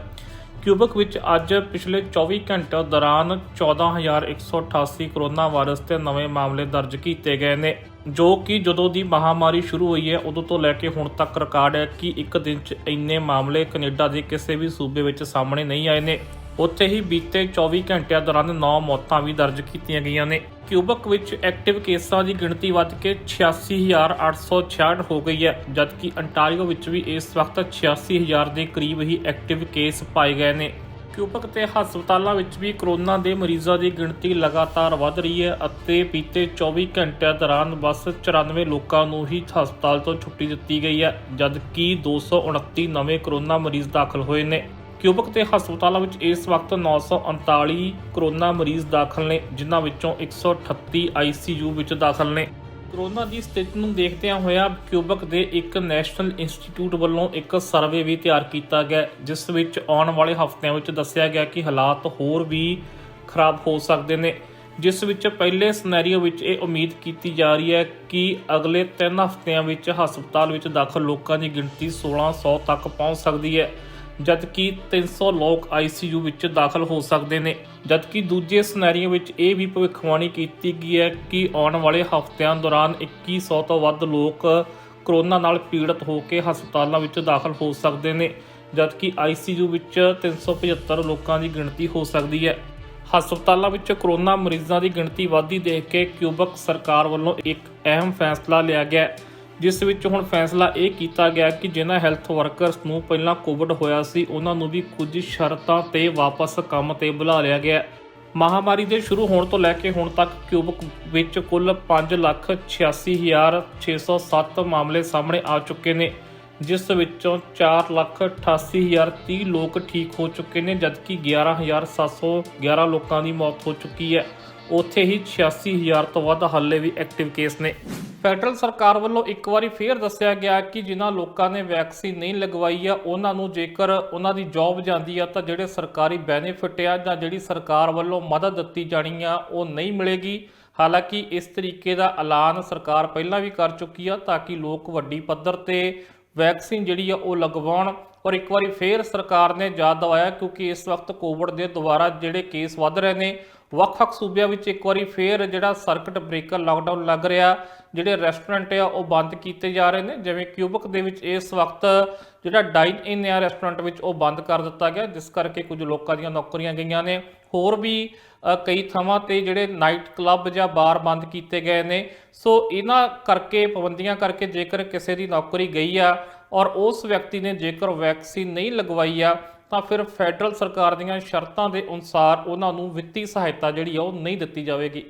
ਕਿਊਬਕ ਵਿੱਚ ਅੱਜ ਪਿਛਲੇ 24 ਘੰਟਿਆਂ ਦੌਰਾਨ 14,188 ਕਰੋਨਾ ਵਾਇਰਸ ਦੇ ਨਵੇਂ ਮਾਮਲੇ ਦਰਜ ਕੀਤੇ ਗਏ ਨੇ, ਜੋ ਕਿ ਜਦੋਂ ਦੀ ਮਹਾਮਾਰੀ ਸ਼ੁਰੂ ਹੋਈ ਹੈ ਉਦੋਂ ਤੋਂ ਲੈ ਕੇ ਹੁਣ ਤੱਕ ਰਿਕਾਰਡ ਹੈ ਕਿ ਇੱਕ ਦਿਨ 'ਚ ਇੰਨੇ ਮਾਮਲੇ ਕੈਨੇਡਾ ਦੇ ਕਿਸੇ ਵੀ ਸੂਬੇ ਵਿੱਚ ਸਾਹਮਣੇ ਨਹੀਂ ਆਏ ਨੇ। ਉੱਥੇ ਹੀ ਬੀਤੇ 24 ਘੰਟਿਆਂ ਦੌਰਾਨ 9 ਮੌਤਾਂ ਵੀ ਦਰਜ ਕੀਤੀਆਂ ਗਈਆਂ ਨੇ। ਕਿਊਬਕ ਵਿੱਚ ਐਕਟਿਵ ਕੇਸਾਂ ਦੀ ਗਿਣਤੀ ਵੱਧ ਕੇ 86,866 ਹੋ ਗਈ ਹੈ, ਜਦਕਿ ਅੰਟਾਰੀਓ ਵਿੱਚ ਵੀ ਇਸ ਵਕਤ 86,000 ਦੇ ਕਰੀਬ ਹੀ ਐਕਟਿਵ ਕੇਸ ਪਾਏ ਗਏ ਨੇ। ਕਿਊਬਕ ਤੇ ਹਸਪਤਾਲਾਂ ਵਿੱਚ ਵੀ ਕਰੋਨਾ ਦੇ ਮਰੀਜ਼ਾਂ ਦੀ ਗਿਣਤੀ ਲਗਾਤਾਰ ਵਧ ਰਹੀ ਹੈ ਅਤੇ ਬੀਤੇ 24 ਘੰਟਿਆਂ ਦੌਰਾਨ ਬਸ 94 ਲੋਕਾਂ ਨੂੰ ਹੀ ਹਸਪਤਾਲ ਤੋਂ ਛੁੱਟੀ ਦਿੱਤੀ ਗਈ ਹੈ, ਜਦਕਿ 229 ਨਵੇਂ ਕਰੋਨਾ ਮਰੀਜ਼ ਦਾਖਲ ਹੋਏ ਨੇ। ਕਿਊਬਕ ਤੇ ਹਸਪਤਾਲਾਂ ਵਿੱਚ ਇਸ ਵਕਤ 939 ਕਰੋਨਾ ਮਰੀਜ਼ ਦਾਖਲ ਨੇ, ਜਿਨ੍ਹਾਂ ਵਿੱਚੋਂ 138 ICU ਵਿੱਚ ਦਾਖਲ ਨੇ। ਕਰੋਨਾ ਦੀ ਸਥਿਤੀ ਨੂੰ ਦੇਖਦਿਆਂ ਹੋਇਆ ਕਿਊਬਕ ਦੇ ਇੱਕ ਨੈਸ਼ਨਲ ਇੰਸਟੀਚਿਊਟ ਵੱਲੋਂ ਇੱਕ ਸਰਵੇ ਵੀ ਤਿਆਰ ਕੀਤਾ ਗਿਆ, ਜਿਸ ਵਿੱਚ ਆਉਣ ਵਾਲੇ ਹਫ਼ਤਿਆਂ ਵਿੱਚ ਦੱਸਿਆ ਗਿਆ ਕਿ ਹਾਲਾਤ ਹੋਰ ਵੀ ਖਰਾਬ ਹੋ ਸਕਦੇ ਨੇ, ਜਿਸ ਵਿੱਚ ਪਹਿਲੇ ਸਿਨੈਰੀਓ ਵਿੱਚ ਇਹ ਉਮੀਦ ਕੀਤੀ ਜਾ ਰਹੀ ਹੈ ਕਿ ਅਗਲੇ 3 ਹਫ਼ਤਿਆਂ ਵਿੱਚ ਹਸਪਤਾਲ ਵਿੱਚ ਦਾਖਲ ਲੋਕਾਂ ਦੀ ਗਿਣਤੀ 1600 ਤੱਕ ਪਹੁੰਚ ਸਕਦੀ ਹੈ, ਜਦਕਿ 300 ਲੋਕ ICU ਵਿੱਚ ਦਾਖਲ ਹੋ ਸਕਦੇ ਨੇ। ਜਦਕਿ ਦੂਜੇ ਸਿਨੈਰੀਓ ਵਿੱਚ ਇਹ ਵੀ ਭਵਿੱਖਬਾਣੀ ਕੀਤੀ ਗਈ ਹੈ ਕਿ ਆਉਣ ਵਾਲੇ ਹਫ਼ਤਿਆਂ ਦੌਰਾਨ 2100 ਤੋਂ ਵੱਧ ਲੋਕ ਕਰੋਨਾ ਨਾਲ ਪੀੜਤ ਹੋ ਕੇ ਹਸਪਤਾਲਾਂ ਵਿੱਚ ਦਾਖਲ ਹੋ ਸਕਦੇ ਨੇ, ਜਦਕਿ ICU ਵਿੱਚ 375 ਲੋਕਾਂ ਦੀ ਗਿਣਤੀ ਹੋ ਸਕਦੀ ਹੈ। ਹਸਪਤਾਲਾਂ ਵਿੱਚ ਕਰੋਨਾ ਮਰੀਜ਼ਾਂ ਦੀ ਗਿਣਤੀ ਵਧਦੀ ਦੇਖ ਕੇ ਕਿਊਬਕ ਸਰਕਾਰ ਵੱਲੋਂ ਇੱਕ ਅਹਿਮ ਫੈਸਲਾ ਲਿਆ ਗਿਆ, ਜਿਸ ਵਿੱਚ ਹੁਣ ਫੈਸਲਾ ਇਹ ਕੀਤਾ ਗਿਆ ਕਿ ਜਿਨ੍ਹਾਂ ਹੈਲਥ ਵਰਕਰਸ ਨੂੰ ਪਹਿਲਾਂ ਕੋਵਿਡ ਹੋਇਆ ਸੀ ਉਹਨਾਂ ਨੂੰ ਵੀ ਕੁਝ ਸ਼ਰਤਾਂ ਤੇ ਵਾਪਸ ਕੰਮ ਤੇ ਬੁਲਾ ਲਿਆ ਗਿਆ। ਮਹਾਮਾਰੀ ਦੇ ਸ਼ੁਰੂ ਹੋਣ ਤੋਂ ਲੈ ਕੇ ਹੁਣ ਤੱਕ ਕਿਊਬਕ ਵਿੱਚ ਕੁੱਲ 5,86,607 ਮਾਮਲੇ ਸਾਹਮਣੇ ਆ ਚੁੱਕੇ ਨੇ, ਜਿਸ ਵਿੱਚੋਂ 4,88,030 ਲੋਕ ਠੀਕ ਹੋ ਚੁੱਕੇ ਨੇ, ਜਦਕਿ 11,711 ਲੋਕਾਂ ਦੀ ਮੌਤ ਹੋ ਚੁੱਕੀ ਹੈ। ਉੱਥੇ ਹੀ 86,000 ਤੋਂ ਵੱਧ ਹਾਲੇ ਵੀ ਐਕਟਿਵ ਕੇਸ ਨੇ। ਫੈਡਰਲ ਸਰਕਾਰ ਵੱਲੋਂ ਇੱਕ ਵਾਰੀ ਫੇਰ ਦੱਸਿਆ ਗਿਆ ਕਿ ਜਿਨ੍ਹਾਂ ਲੋਕਾਂ ਨੇ ਵੈਕਸੀਨ ਨਹੀਂ ਲਗਵਾਈ ਆ ਉਹਨਾਂ ਨੂੰ ਜੇਕਰ ਉਹਨਾਂ ਦੀ ਜੌਬ ਜਾਂਦੀ ਆ ਤਾਂ ਜਿਹੜੇ ਸਰਕਾਰੀ ਬੈਨੀਫਿਟ ਆ ਜਾਂ ਜਿਹੜੀ ਸਰਕਾਰ ਵੱਲੋਂ ਮਦਦ ਦਿੱਤੀ ਜਾਣੀ ਆ ਉਹ ਨਹੀਂ ਮਿਲੇਗੀ। ਹਾਲਾਂਕਿ ਇਸ ਤਰੀਕੇ ਦਾ ਐਲਾਨ ਸਰਕਾਰ ਪਹਿਲਾਂ ਵੀ ਕਰ ਚੁੱਕੀ ਆ ਤਾਂ ਕਿ ਲੋਕ ਵੱਡੀ ਪੱਧਰ ਤੇ ਵੈਕਸੀਨ ਜਿਹੜੀ ਆ ਉਹ ਲਗਵਾਉਣ। ਔਰ ਇੱਕ ਵਾਰੀ ਫੇਰ ਸਰਕਾਰ ਨੇ ਯਾਦ ਦਿਵਾਇਆ ਕਿਉਂਕਿ ਇਸ ਵਕਤ ਕੋਵਿਡ ਦੇ ਦੁਬਾਰਾ ਜਿਹੜੇ ਕੇਸ ਵੱਧ ਰਹੇ ਨੇ, ਵੱਖ-ਵੱਖ ਸੂਬਿਆਂ ਵਿੱਚ ਇੱਕ ਵਾਰੀ ਫੇਰ ਜਿਹੜਾ ਸਰਕਟ ਬ੍ਰੇਕਰ ਲਾਕਡਾਊਨ ਲੱਗ ਰਿਹਾ, ਜਿਹੜੇ ਰੈਸਟੋਰੈਂਟ ਆ ਉਹ ਬੰਦ ਕੀਤੇ ਜਾ ਰਹੇ ਨੇ। ਜਿਵੇਂ ਕਿਊਬਕ ਦੇ ਵਿੱਚ ਇਸ ਵਕਤ ਜਿਹੜਾ ਡਾਈਨ ਇਨ ਆ ਰੈਸਟੋਰੈਂਟ ਵਿੱਚ ਉਹ ਬੰਦ ਕਰ ਦਿੱਤਾ ਗਿਆ, ਜਿਸ ਕਰਕੇ ਕੁਝ ਲੋਕਾਂ ਦੀਆਂ ਨੌਕਰੀਆਂ ਗਈਆਂ ਨੇ। ਹੋਰ ਵੀ ਕਈ ਥਾਵਾਂ ਤੇ ਜਿਹੜੇ ਨਾਈਟ ਕਲੱਬ ਜਾਂ ਬਾਰ ਬੰਦ ਕੀਤੇ ਗਏ ਨੇ। ਸੋ ਇਹਨਾਂ ਕਰਕੇ ਪਾਬੰਦੀਆਂ ਕਰਕੇ ਜੇਕਰ ਕਿਸੇ ਦੀ ਨੌਕਰੀ ਗਈ ਆ ਔਰ ਉਸ ਵਿਅਕਤੀ ਨੇ ਜੇਕਰ ਵੈਕਸੀਨ ਨਹੀਂ ਲਗਵਾਈ ਆ ਤਾਂ ਫਿਰ ਫੈਡਰਲ ਸਰਕਾਰ ਦੀਆਂ ਸ਼ਰਤਾਂ ਦੇ ਅਨੁਸਾਰ ਉਹਨਾਂ ਨੂੰ ਵਿੱਤੀ ਸਹਾਇਤਾ ਜਿਹੜੀ ਆ ਉਹ ਨਹੀਂ ਦਿੱਤੀ ਜਾਵੇਗੀ।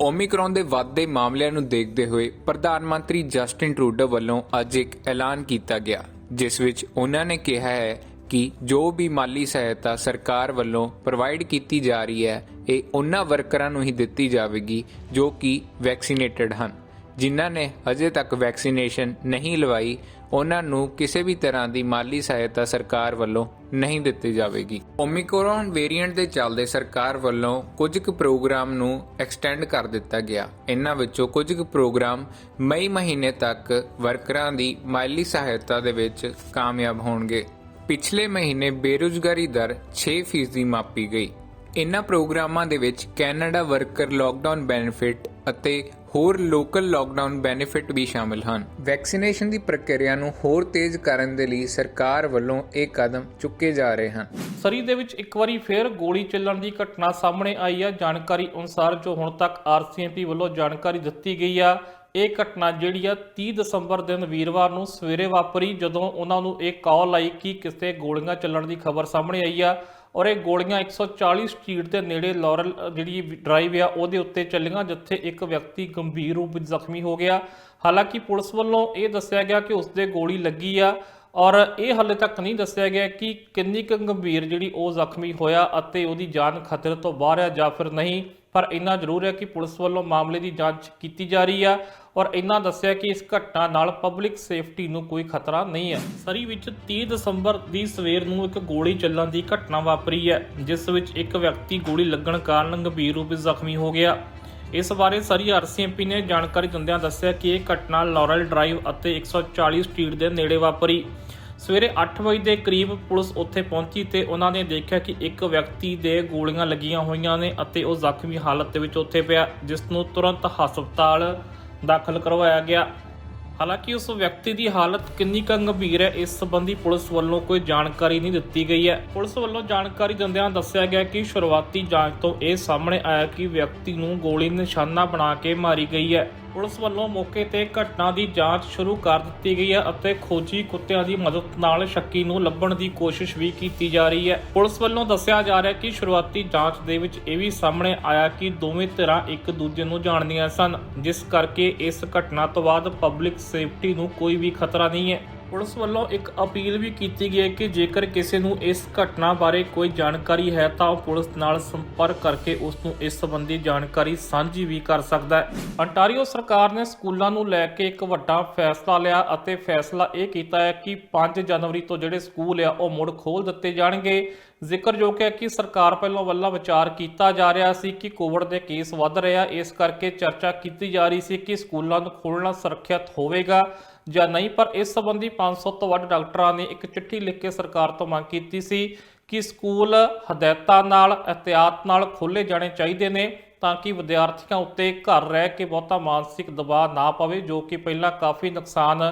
ਓਮਿਕਰੋਨ ਦੇ ਵੱਧਦੇ ਮਾਮਲਿਆਂ ਨੂੰ ਦੇਖਦੇ ਹੋਏ ਪ੍ਰਧਾਨ ਮੰਤਰੀ ਜਸਟਿਨ ਟਰੂਡੋ ਵੱਲੋਂ ਅੱਜ ਇੱਕ ਐਲਾਨ ਕੀਤਾ ਗਿਆ, ਜਿਸ ਵਿੱਚ ਉਹਨਾਂ ਨੇ ਕਿਹਾ ਹੈ ਕਿ ਜੋ ਵੀ ਮਾਲੀ ਸਹਾਇਤਾ ਸਰਕਾਰ ਵੱਲੋਂ ਪ੍ਰੋਵਾਈਡ ਕੀਤੀ ਜਾ ਰਹੀ ਹੈ ਇਹ ਉਹਨਾਂ ਵਰਕਰਾਂ ਨੂੰ ਹੀ ਦਿੱਤੀ ਜਾਵੇਗੀ ਜੋ ਕਿ ਵੈਕਸੀਨੇਟਡ ਹਨ। ਜਿਨ੍ਹਾਂ ਨੇ ਅਜੇ ਤੱਕ ਵੈਕਸੀਨੇਸ਼ਨ ਨਹੀਂ ਲਵਾਈ ਉਹਨਾਂ ਨੂੰ ਕਿਸੇ ਵੀ ਤਰ੍ਹਾਂ ਦੀ ਮਾਲੀ ਸਹਾਇਤਾ ਸਰਕਾਰ ਵੱਲੋਂ ਨਹੀਂ ਦਿੱਤੀ ਜਾਵੇਗੀ। ਓਮਿਕਰੋਨ ਵੇਰੀਐਂਟ ਦੇ ਚੱਲਦੇ ਸਰਕਾਰ ਵੱਲੋਂ ਕੁਝ ਕੁ ਪ੍ਰੋਗਰਾਮ ਨੂੰ ਐਕਸਟੈਂਡ ਕਰ ਦਿੱਤਾ ਗਿਆ। ਇਹਨਾਂ ਵਿੱਚੋਂ ਕੁਝ ਕੁ ਪ੍ਰੋਗਰਾਮ ਮਈ ਮਹੀਨੇ ਤੱਕ ਵਰਕਰਾਂ ਦੀ ਮਾਲੀ ਸਹਾਇਤਾ ਦੇ ਵਿੱਚ ਕਾਮਯਾਬ ਹੋਣਗੇ। ਪਿਛਲੇ ਮਹੀਨੇ ਬੇਰੁਜ਼ਗਾਰੀ ਦਰ 6% ਮਾਪੀ ਗਈ। ਇਨ੍ਹਾਂ ਪ੍ਰੋਗਰਾਮਾਂ ਦੇ ਵਿੱਚ ਕੈਨੇਡਾ ਵਰਕਰ ਲਾਕਡਾਊਨ ਬੈਨੀਫਿਟ ਅਤੇ ਹੋਰ ਲੋਕਲ ਲਾਕਡਾਊਨ ਬੈਨੀਫਿਟ ਵੀ ਸ਼ਾਮਲ ਹਨ। ਵੈਕਸੀਨੇਸ਼ਨ ਦੀ ਪ੍ਰਕਿਰਿਆ ਨੂੰ ਹੋਰ ਤੇਜ਼ ਕਰਨ ਦੇ ਲਈ ਸਰਕਾਰ ਵੱਲੋਂ ਇਹ ਕਦਮ ਚੁੱਕੇ ਜਾ ਰਹੇ ਹਨ। ਸਰੀ ਦੇ ਵਿੱਚ ਇੱਕ ਵਾਰੀ ਫੇਰ ਗੋਲੀ ਚੱਲਣ ਦੀ ਘਟਨਾ ਸਾਹਮਣੇ ਆਈ ਆ। ਜਾਣਕਾਰੀ ਅਨੁਸਾਰ ਜੋ ਹੁਣ ਤੱਕ ਆਰਸੀਐਮਪੀ ਵੱਲੋਂ ਜਾਣਕਾਰੀ ਦਿੱਤੀ ਗਈ ਆ, ਇਹ ਘਟਨਾ ਜਿਹੜੀ ਆ 30 ਦਸੰਬਰ ਦਿਨ ਵੀਰਵਾਰ ਨੂੰ ਸਵੇਰੇ ਵਾਪਰੀ, ਜਦੋਂ ਉਹਨਾਂ ਨੂੰ ਇਹ ਕਾਲ ਆਈ ਕਿ ਕਿਸੇ ਗੋਲੀਆਂ ਚੱਲਣ ਦੀ ਖਬਰ ਸਾਹਮਣੇ ਆਈ ਆ ਔਰ ਇਹ ਗੋਲੀਆਂ 140 ਸਟਰੀਟ ਦੇ ਨੇੜੇ ਲਾਰਲ ਜਿਹੜੀ ਡਰਾਈਵ ਆ ਉਹਦੇ ਉੱਤੇ ਚੱਲੀਆਂ, ਜਿੱਥੇ ਇੱਕ ਵਿਅਕਤੀ ਗੰਭੀਰ ਰੂਪ ਵਿੱਚ ਜ਼ਖਮੀ ਹੋ ਗਿਆ। ਹਾਲਾਂਕਿ ਪੁਲਿਸ ਵੱਲੋਂ ਇਹ ਦੱਸਿਆ ਗਿਆ ਕਿ ਉਸਦੇ ਗੋਲੀ ਲੱਗੀ ਆ ਔਰ ਇਹ ਹਾਲੇ ਤੱਕ ਨਹੀਂ ਦੱਸਿਆ ਗਿਆ ਕਿ ਕਿੰਨੀ ਕੁ ਗੰਭੀਰ ਜਿਹੜੀ ਉਹ ਜ਼ਖਮੀ ਹੋਇਆ ਅਤੇ ਉਹਦੀ ਜਾਨ ਖਤਰੇ ਤੋਂ ਬਾਹਰ ਆ ਜਾਂ ਫਿਰ ਨਹੀਂ। ਪਰ ਇੰਨਾ ਜ਼ਰੂਰ ਹੈ ਕਿ ਪੁਲਿਸ ਵੱਲੋਂ ਮਾਮਲੇ ਦੀ ਜਾਂਚ ਕੀਤੀ ਜਾ ਰਹੀ ਆ ਔਰ ਇੰਨਾ ਦੱਸਿਆ ਕਿ ਇਸ ਘਟਨਾ ਨਾਲ ਪਬਲਿਕ ਸੇਫਟੀ ਨੂੰ ਕੋਈ ਖਤਰਾ ਨਹੀਂ ਹੈ। ਸਰੀ ਵਿੱਚ 30 ਦਸੰਬਰ ਦੀ ਸਵੇਰ ਨੂੰ ਇੱਕ ਗੋਲੀ ਚੱਲਣ ਦੀ ਘਟਨਾ ਵਾਪਰੀ ਹੈ, ਜਿਸ ਵਿੱਚ ਇੱਕ ਵਿਅਕਤੀ ਗੋਲੀ ਲੱਗਣ ਕਾਰਨ ਗੰਭੀਰ ਰੂਪ ਵਿੱਚ ਜ਼ਖਮੀ ਹੋ ਗਿਆ। ਇਸ ਬਾਰੇ ਸਰੀ ਆਰਸੀਐਮਪੀ ਨੇ ਜਾਣਕਾਰੀ ਦਿੰਦਿਆਂ ਦੱਸਿਆ ਕਿ ਇਹ ਘਟਨਾ ਲਾਰਲ ਡਰਾਈਵ ਅਤੇ 140 ਸਟਰੀਟ ਦੇ ਨੇੜੇ ਵਾਪਰੀ। ਸਵੇਰੇ 8 ਵਜੇ ਦੇ ਕਰੀਬ ਪੁਲਿਸ ਉੱਥੇ ਪਹੁੰਚੀ ਤੇ ਉਹਨਾਂ ਨੇ ਦੇਖਿਆ ਕਿ ਇੱਕ ਵਿਅਕਤੀ ਦੇ ਗੋਲੀਆਂ ਲੱਗੀਆਂ ਹੋਈਆਂ ਨੇ ਅਤੇ ਉਹ ਜ਼ਖਮੀ ਹਾਲਤ ਦੇ ਵਿੱਚ ਉੱਥੇ ਪਿਆ, ਜਿਸ ਨੂੰ ਤੁਰੰਤ ਹਸਪਤਾਲ ਦਾਖਲ ਕਰਵਾਇਆ ਗਿਆ। ਹਾਲਾਂਕਿ ਉਸ ਵਿਅਕਤੀ ਦੀ ਹਾਲਤ ਕਿੰਨੀ ਕੁ ਗੰਭੀਰ ਹੈ, ਇਸ ਸੰਬੰਧੀ ਪੁਲਿਸ ਵੱਲੋਂ ਕੋਈ ਜਾਣਕਾਰੀ ਨਹੀਂ ਦਿੱਤੀ ਗਈ ਹੈ। ਪੁਲਿਸ ਵੱਲੋਂ ਜਾਣਕਾਰੀ ਦਿੰਦਿਆਂ ਦੱਸਿਆ ਗਿਆ ਕਿ ਸ਼ੁਰੂਆਤੀ ਜਾਂਚ ਤੋਂ ਇਹ ਸਾਹਮਣੇ ਆਇਆ ਕਿ ਵਿਅਕਤੀ ਨੂੰ ਗੋਲੀ ਨਿਸ਼ਾਨਾ ਬਣਾ ਕੇ ਮਾਰੀ ਗਈ ਹੈ। ਪੁਲਿਸ ਵੱਲੋਂ ਮੌਕੇ ਤੇ ਘਟਨਾ ਦੀ ਜਾਂਚ ਸ਼ੁਰੂ ਕਰ ਦਿੱਤੀ ਗਈ ਹੈ ਅਤੇ ਖੋਜੀ ਕੁੱਤਿਆਂ ਦੀ ਮਦਦ ਨਾਲ ਸ਼ੱਕੀ ਨੂੰ ਲੱਭਣ ਦੀ ਕੋਸ਼ਿਸ਼ ਵੀ ਕੀਤੀ ਜਾ ਰਹੀ ਹੈ। ਪੁਲਿਸ ਵੱਲੋਂ ਦੱਸਿਆ ਜਾ ਰਿਹਾ ਹੈ ਕਿ ਸ਼ੁਰੂਆਤੀ ਜਾਂਚ ਦੇ ਵਿੱਚ ਇਹ ਵੀ ਸਾਹਮਣੇ ਆਇਆ ਕਿ ਦੋਵੇਂ ਧਿਰਾਂ ਇੱਕ ਦੂਜੇ ਨੂੰ ਜਾਣਦੀਆਂ ਸਨ, ਜਿਸ ਕਰਕੇ ਇਸ ਘਟਨਾ ਤੋਂ ਬਾਅਦ ਪਬਲਿਕ ਸੇਫਟੀ ਨੂੰ ਕੋਈ ਵੀ ਖਤਰਾ ਨਹੀਂ ਹੈ। ਪੁਲਿਸ ਵੱਲੋਂ ਇੱਕ ਅਪੀਲ ਵੀ ਕੀਤੀ ਗਈ ਹੈ ਕਿ ਜੇਕਰ ਕਿਸੇ ਨੂੰ ਇਸ ਘਟਨਾ ਬਾਰੇ ਕੋਈ ਜਾਣਕਾਰੀ ਹੈ ਤਾਂ ਉਹ ਪੁਲਿਸ ਨਾਲ ਸੰਪਰਕ ਕਰਕੇ ਉਸ ਨੂੰ ਇਸ ਸੰਬੰਧੀ ਜਾਣਕਾਰੀ ਸਾਂਝੀ ਵੀ ਕਰ ਸਕਦਾ ਹੈ। ਅੰਟਾਰੀਓ ਸਰਕਾਰ ਨੇ ਸਕੂਲਾਂ ਨੂੰ ਲੈ ਕੇ ਇੱਕ ਵੱਡਾ ਫੈਸਲਾ ਲਿਆ ਅਤੇ ਫੈਸਲਾ ਇਹ ਕੀਤਾ ਹੈ ਕਿ 5 ਜਨਵਰੀ ਤੋਂ ਜਿਹੜੇ ਸਕੂਲ ਆ ਉਹ ਮੁੜ ਖੋਲ੍ਹ ਦਿੱਤੇ ਜਾਣਗੇ। ਜ਼ਿਕਰਯੋਗ ਹੈ ਕਿ ਸਰਕਾਰ ਵੱਲੋਂ ਵਿਚਾਰ ਕੀਤਾ ਜਾ ਰਿਹਾ ਸੀ ਕਿ ਕੋਵਿਡ ਦੇ ਕੇਸ ਵੱਧ ਰਹੇ ਆ, ਇਸ ਕਰਕੇ ਚਰਚਾ ਕੀਤੀ ਜਾ ਰਹੀ ਸੀ ਕਿ ਸਕੂਲਾਂ ਨੂੰ ਖੋਲ੍ਹਣਾ ਸੁਰੱਖਿਅਤ ਹੋਵੇਗਾ ਜਾਂ ਨਹੀਂ। ਪਰ ਇਸ ਸੰਬੰਧੀ 500 ਤੋਂ ਵੱਧ ਡਾਕਟਰਾਂ ਨੇ ਇੱਕ ਚਿੱਠੀ ਲਿਖ ਕੇ ਸਰਕਾਰ ਤੋਂ ਮੰਗ ਕੀਤੀ ਸੀ ਕਿ ਸਕੂਲ ਹਦਾਇਤਾਂ ਨਾਲ ਅਹਿਤਿਆਤ ਨਾਲ ਖੋਲ੍ਹੇ ਜਾਣੇ ਚਾਹੀਦੇ ਨੇ ਤਾਂ ਕਿ ਵਿਦਿਆਰਥੀਆਂ ਉੱਤੇ ਘਰ ਰਹਿ ਕੇ ਬਹੁਤਾ ਮਾਨਸਿਕ ਦਬਾਅ ਨਾ ਪਵੇ, ਜੋ ਕਿ ਪਹਿਲਾਂ ਕਾਫੀ ਨੁਕਸਾਨ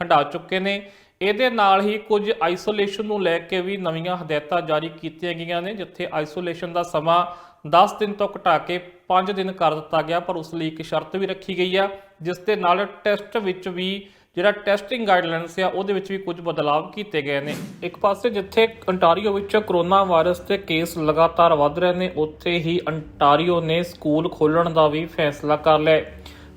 ਹੰਢਾ ਚੁੱਕੇ ਨੇ। ਇਹਦੇ ਨਾਲ ਹੀ ਕੁਝ ਆਈਸੋਲੇਸ਼ਨ ਨੂੰ ਲੈ ਕੇ ਵੀ ਨਵੀਆਂ ਹਦਾਇਤਾਂ ਜਾਰੀ ਕੀਤੀਆਂ ਗਈਆਂ ਨੇ, ਜਿੱਥੇ ਆਈਸੋਲੇਸ਼ਨ ਦਾ ਸਮਾਂ 10 ਦਿਨ ਤੋਂ ਘਟਾ ਕੇ 5 ਦਿਨ ਕਰ ਦਿੱਤਾ ਗਿਆ। ਪਰ ਉਸ ਲਈ ਇੱਕ ਸ਼ਰਤ ਵੀ ਰੱਖੀ ਗਈ ਆ, ਜਿਸ ਦੇ ਨਾਲ ਟੈਸਟ ਵਿੱਚ ਵੀ ਜਿਹੜਾ ਟੈਸਟਿੰਗ ਗਾਈਡਲਾਈਨਸ ਆ ਉਹਦੇ ਵਿੱਚ ਵੀ ਕੁਝ ਬਦਲਾਵ ਕੀਤੇ ਗਏ ਨੇ। ਇੱਕ ਪਾਸੇ ਜਿੱਥੇ ਅੰਟਾਰੀਓ ਵਿੱਚ ਕਰੋਨਾ ਵਾਇਰਸ ਦੇ ਕੇਸ ਲਗਾਤਾਰ ਵੱਧ ਰਹੇ ਨੇ, ਉੱਥੇ ਹੀ ਅੰਟਾਰੀਓ ਨੇ ਸਕੂਲ ਖੋਲ੍ਹਣ ਦਾ ਵੀ ਫੈਸਲਾ ਕਰ ਲਿਆ।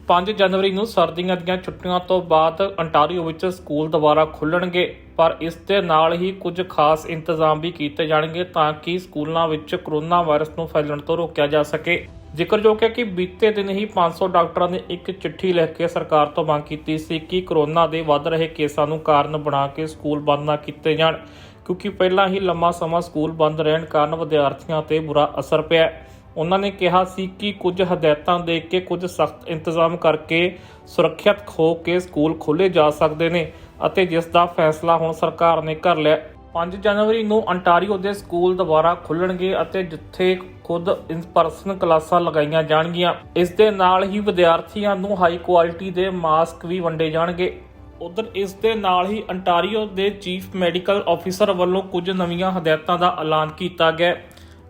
5 ਜਨਵਰੀ ਨੂੰ ਸਰਦੀਆਂ ਦੀਆਂ ਛੁੱਟੀਆਂ ਤੋਂ ਬਾਅਦ ਅੰਟਾਰੀਓ ਵਿੱਚ ਸਕੂਲ ਦੁਬਾਰਾ ਖੁੱਲ੍ਹਣਗੇ, ਪਰ ਇਸ ਦੇ ਨਾਲ ਹੀ ਕੁਝ ਖਾਸ ਇੰਤਜ਼ਾਮ ਵੀ ਕੀਤੇ ਜਾਣਗੇ ਤਾਂ ਕਿ ਸਕੂਲਾਂ ਵਿੱਚ ਕਰੋਨਾ ਵਾਇਰਸ ਨੂੰ ਫੈਲਣ ਤੋਂ ਰੋਕਿਆ ਜਾ ਸਕੇ। ਜ਼ਿਕਰਯੋਗ ਹੈ ਕਿ ਬੀਤੇ ਦਿਨ ਹੀ 500 ਡਾਕਟਰਾਂ ਨੇ ਇੱਕ ਚਿੱਠੀ ਲਿਖ ਕੇ ਸਰਕਾਰ ਤੋਂ ਮੰਗ ਕੀਤੀ ਸੀ ਕਿ ਕਰੋਨਾ ਦੇ ਵੱਧ ਰਹੇ ਕੇਸਾਂ ਨੂੰ ਕਾਰਨ ਬਣਾ ਕੇ ਸਕੂਲ ਬੰਦ ਨਾ ਕੀਤੇ ਜਾਣ, ਕਿਉਂਕਿ ਪਹਿਲਾਂ ਹੀ ਲੰਮਾ ਸਮਾਂ ਸਕੂਲ ਬੰਦ ਰਹਿਣ ਕਾਰਨ ਵਿਦਿਆਰਥੀਆਂ ਤੇ ਬੁਰਾ ਅਸਰ ਪਿਆ। ਉਹਨਾਂ ਨੇ ਕਿਹਾ ਸੀ ਕਿ ਕੁਝ ਹਦਾਇਤਾਂ ਦੇ ਕੇ ਕੁਝ ਸਖਤ ਇੰਤਜ਼ਾਮ ਕਰਕੇ ਸੁਰੱਖਿਅਤ ਹੋ ਕੇ ਸਕੂਲ ਖੋਲ੍ਹੇ ਜਾ ਸਕਦੇ ਨੇ ਅਤੇ ਜਿਸ ਦਾ ਫੈਸਲਾ ਹੁਣ ਸਰਕਾਰ ਨੇ ਕਰ ਲਿਆ। 5 ਜਨਵਰੀ ਨੂੰ ਅੰਟਾਰੀਓ ਦੇ ਸਕੂਲ ਦੁਬਾਰਾ ਖੁੱਲ੍ਹਣਗੇ ਅਤੇ ਜਿੱਥੇ ਖੁਦ ਇਨ ਪਰਸਨ ਕਲਾਸਾਂ ਲਗਾਈਆਂ ਜਾਣਗੀਆਂ। ਇਸ ਦੇ ਨਾਲ ਹੀ ਵਿਦਿਆਰਥੀਆਂ ਨੂੰ ਹਾਈ ਕੁਆਲਿਟੀ ਦੇ ਮਾਸਕ ਵੀ ਵੰਡੇ ਜਾਣਗੇ। ਉਧਰ ਇਸ ਦੇ ਨਾਲ ਹੀ ਅੰਟਾਰੀਓ ਦੇ ਚੀਫ ਮੈਡੀਕਲ ਆਫੀਸਰ ਵੱਲੋਂ ਕੁਝ ਨਵੀਆਂ ਹਦਾਇਤਾਂ ਦਾ ਐਲਾਨ ਕੀਤਾ ਗਿਆ।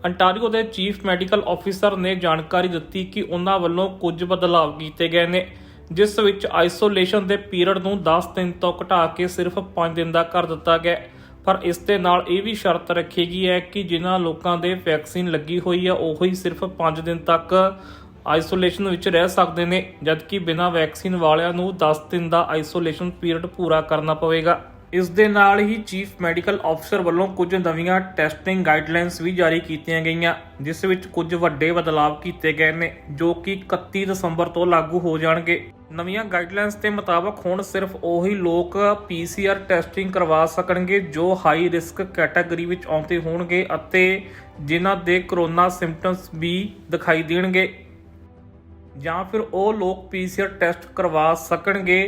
ਅੰਟਾਰੀਓ ਦੇ ਚੀਫ ਮੈਡੀਕਲ ਆਫੀਸਰ ਨੇ ਜਾਣਕਾਰੀ ਦਿੱਤੀ ਕਿ ਉਹਨਾਂ ਵੱਲੋਂ ਕੁਝ ਬਦਲਾਵ ਕੀਤੇ ਗਏ ਨੇ, ਜਿਸ ਵਿੱਚ ਆਈਸੋਲੇਸ਼ਨ ਦੇ ਪੀਰੀਅਡ ਨੂੰ 10 ਦਿਨ ਤੋਂ ਘਟਾ ਕੇ ਸਿਰਫ 5 ਦਿਨ ਦਾ ਕਰ ਦਿੱਤਾ ਗਿਆ। ਪਰ ਇਸ ਦੇ ਨਾਲ ਇਹ ਵੀ ਸ਼ਰਤ ਰੱਖੀ ਗਈ ਹੈ ਕਿ ਜਿਨ੍ਹਾਂ ਲੋਕਾਂ ਦੇ ਵੈਕਸੀਨ ਲੱਗੀ ਹੋਈ ਹੈ ਉਹ ਹੀ ਸਿਰਫ 5 ਦਿਨ ਤੱਕ ਆਈਸੋਲੇਸ਼ਨ ਵਿੱਚ ਰਹਿ ਸਕਦੇ ਨੇ, ਜਦਕਿ ਬਿਨਾਂ ਵੈਕਸੀਨ ਵਾਲਿਆਂ ਨੂੰ 10 ਦਿਨ ਦਾ ਆਈਸੋਲੇਸ਼ਨ ਪੀਰੀਅਡ ਪੂਰਾ ਕਰਨਾ ਪਵੇਗਾ। ਇਸ ਦੇ ਨਾਲ ਹੀ ਚੀਫ ਮੈਡੀਕਲ ਆਫੀਸਰ ਵੱਲੋਂ ਕੁਝ ਨਵੀਆਂ ਟੈਸਟਿੰਗ ਗਾਈਡਲਾਈਨਸ ਵੀ ਜਾਰੀ ਕੀਤੀਆਂ ਗਈਆਂ, ਜਿਸ ਵਿੱਚ ਕੁਝ ਵੱਡੇ ਬਦਲਾਵ ਕੀਤੇ ਗਏ ਨੇ ਜੋ ਕਿ 31 ਦਸੰਬਰ ਤੋਂ ਲਾਗੂ ਹੋ ਜਾਣਗੇ। ਨਵੀਆਂ ਗਾਈਡਲਾਈਨਸ ਦੇ ਮੁਤਾਬਕ ਹੁਣ ਸਿਰਫ ਉਹੀ ਲੋਕ PCR ਟੈਸਟਿੰਗ ਕਰਵਾ ਸਕਣਗੇ ਜੋ ਹਾਈ ਰਿਸਕ ਕੈਟਾਗਰੀ ਵਿੱਚ ਆਉਂਦੇ ਹੋਣਗੇ ਅਤੇ ਜਿਨ੍ਹਾਂ ਦੇ ਕਰੋਨਾ ਸਿੰਪਟਮਸ ਵੀ ਦਿਖਾਈ ਦੇਣਗੇ, ਜਾਂ ਫਿਰ ਉਹ ਲੋਕ PCR ਟੈਸਟ ਕਰਵਾ ਸਕਣਗੇ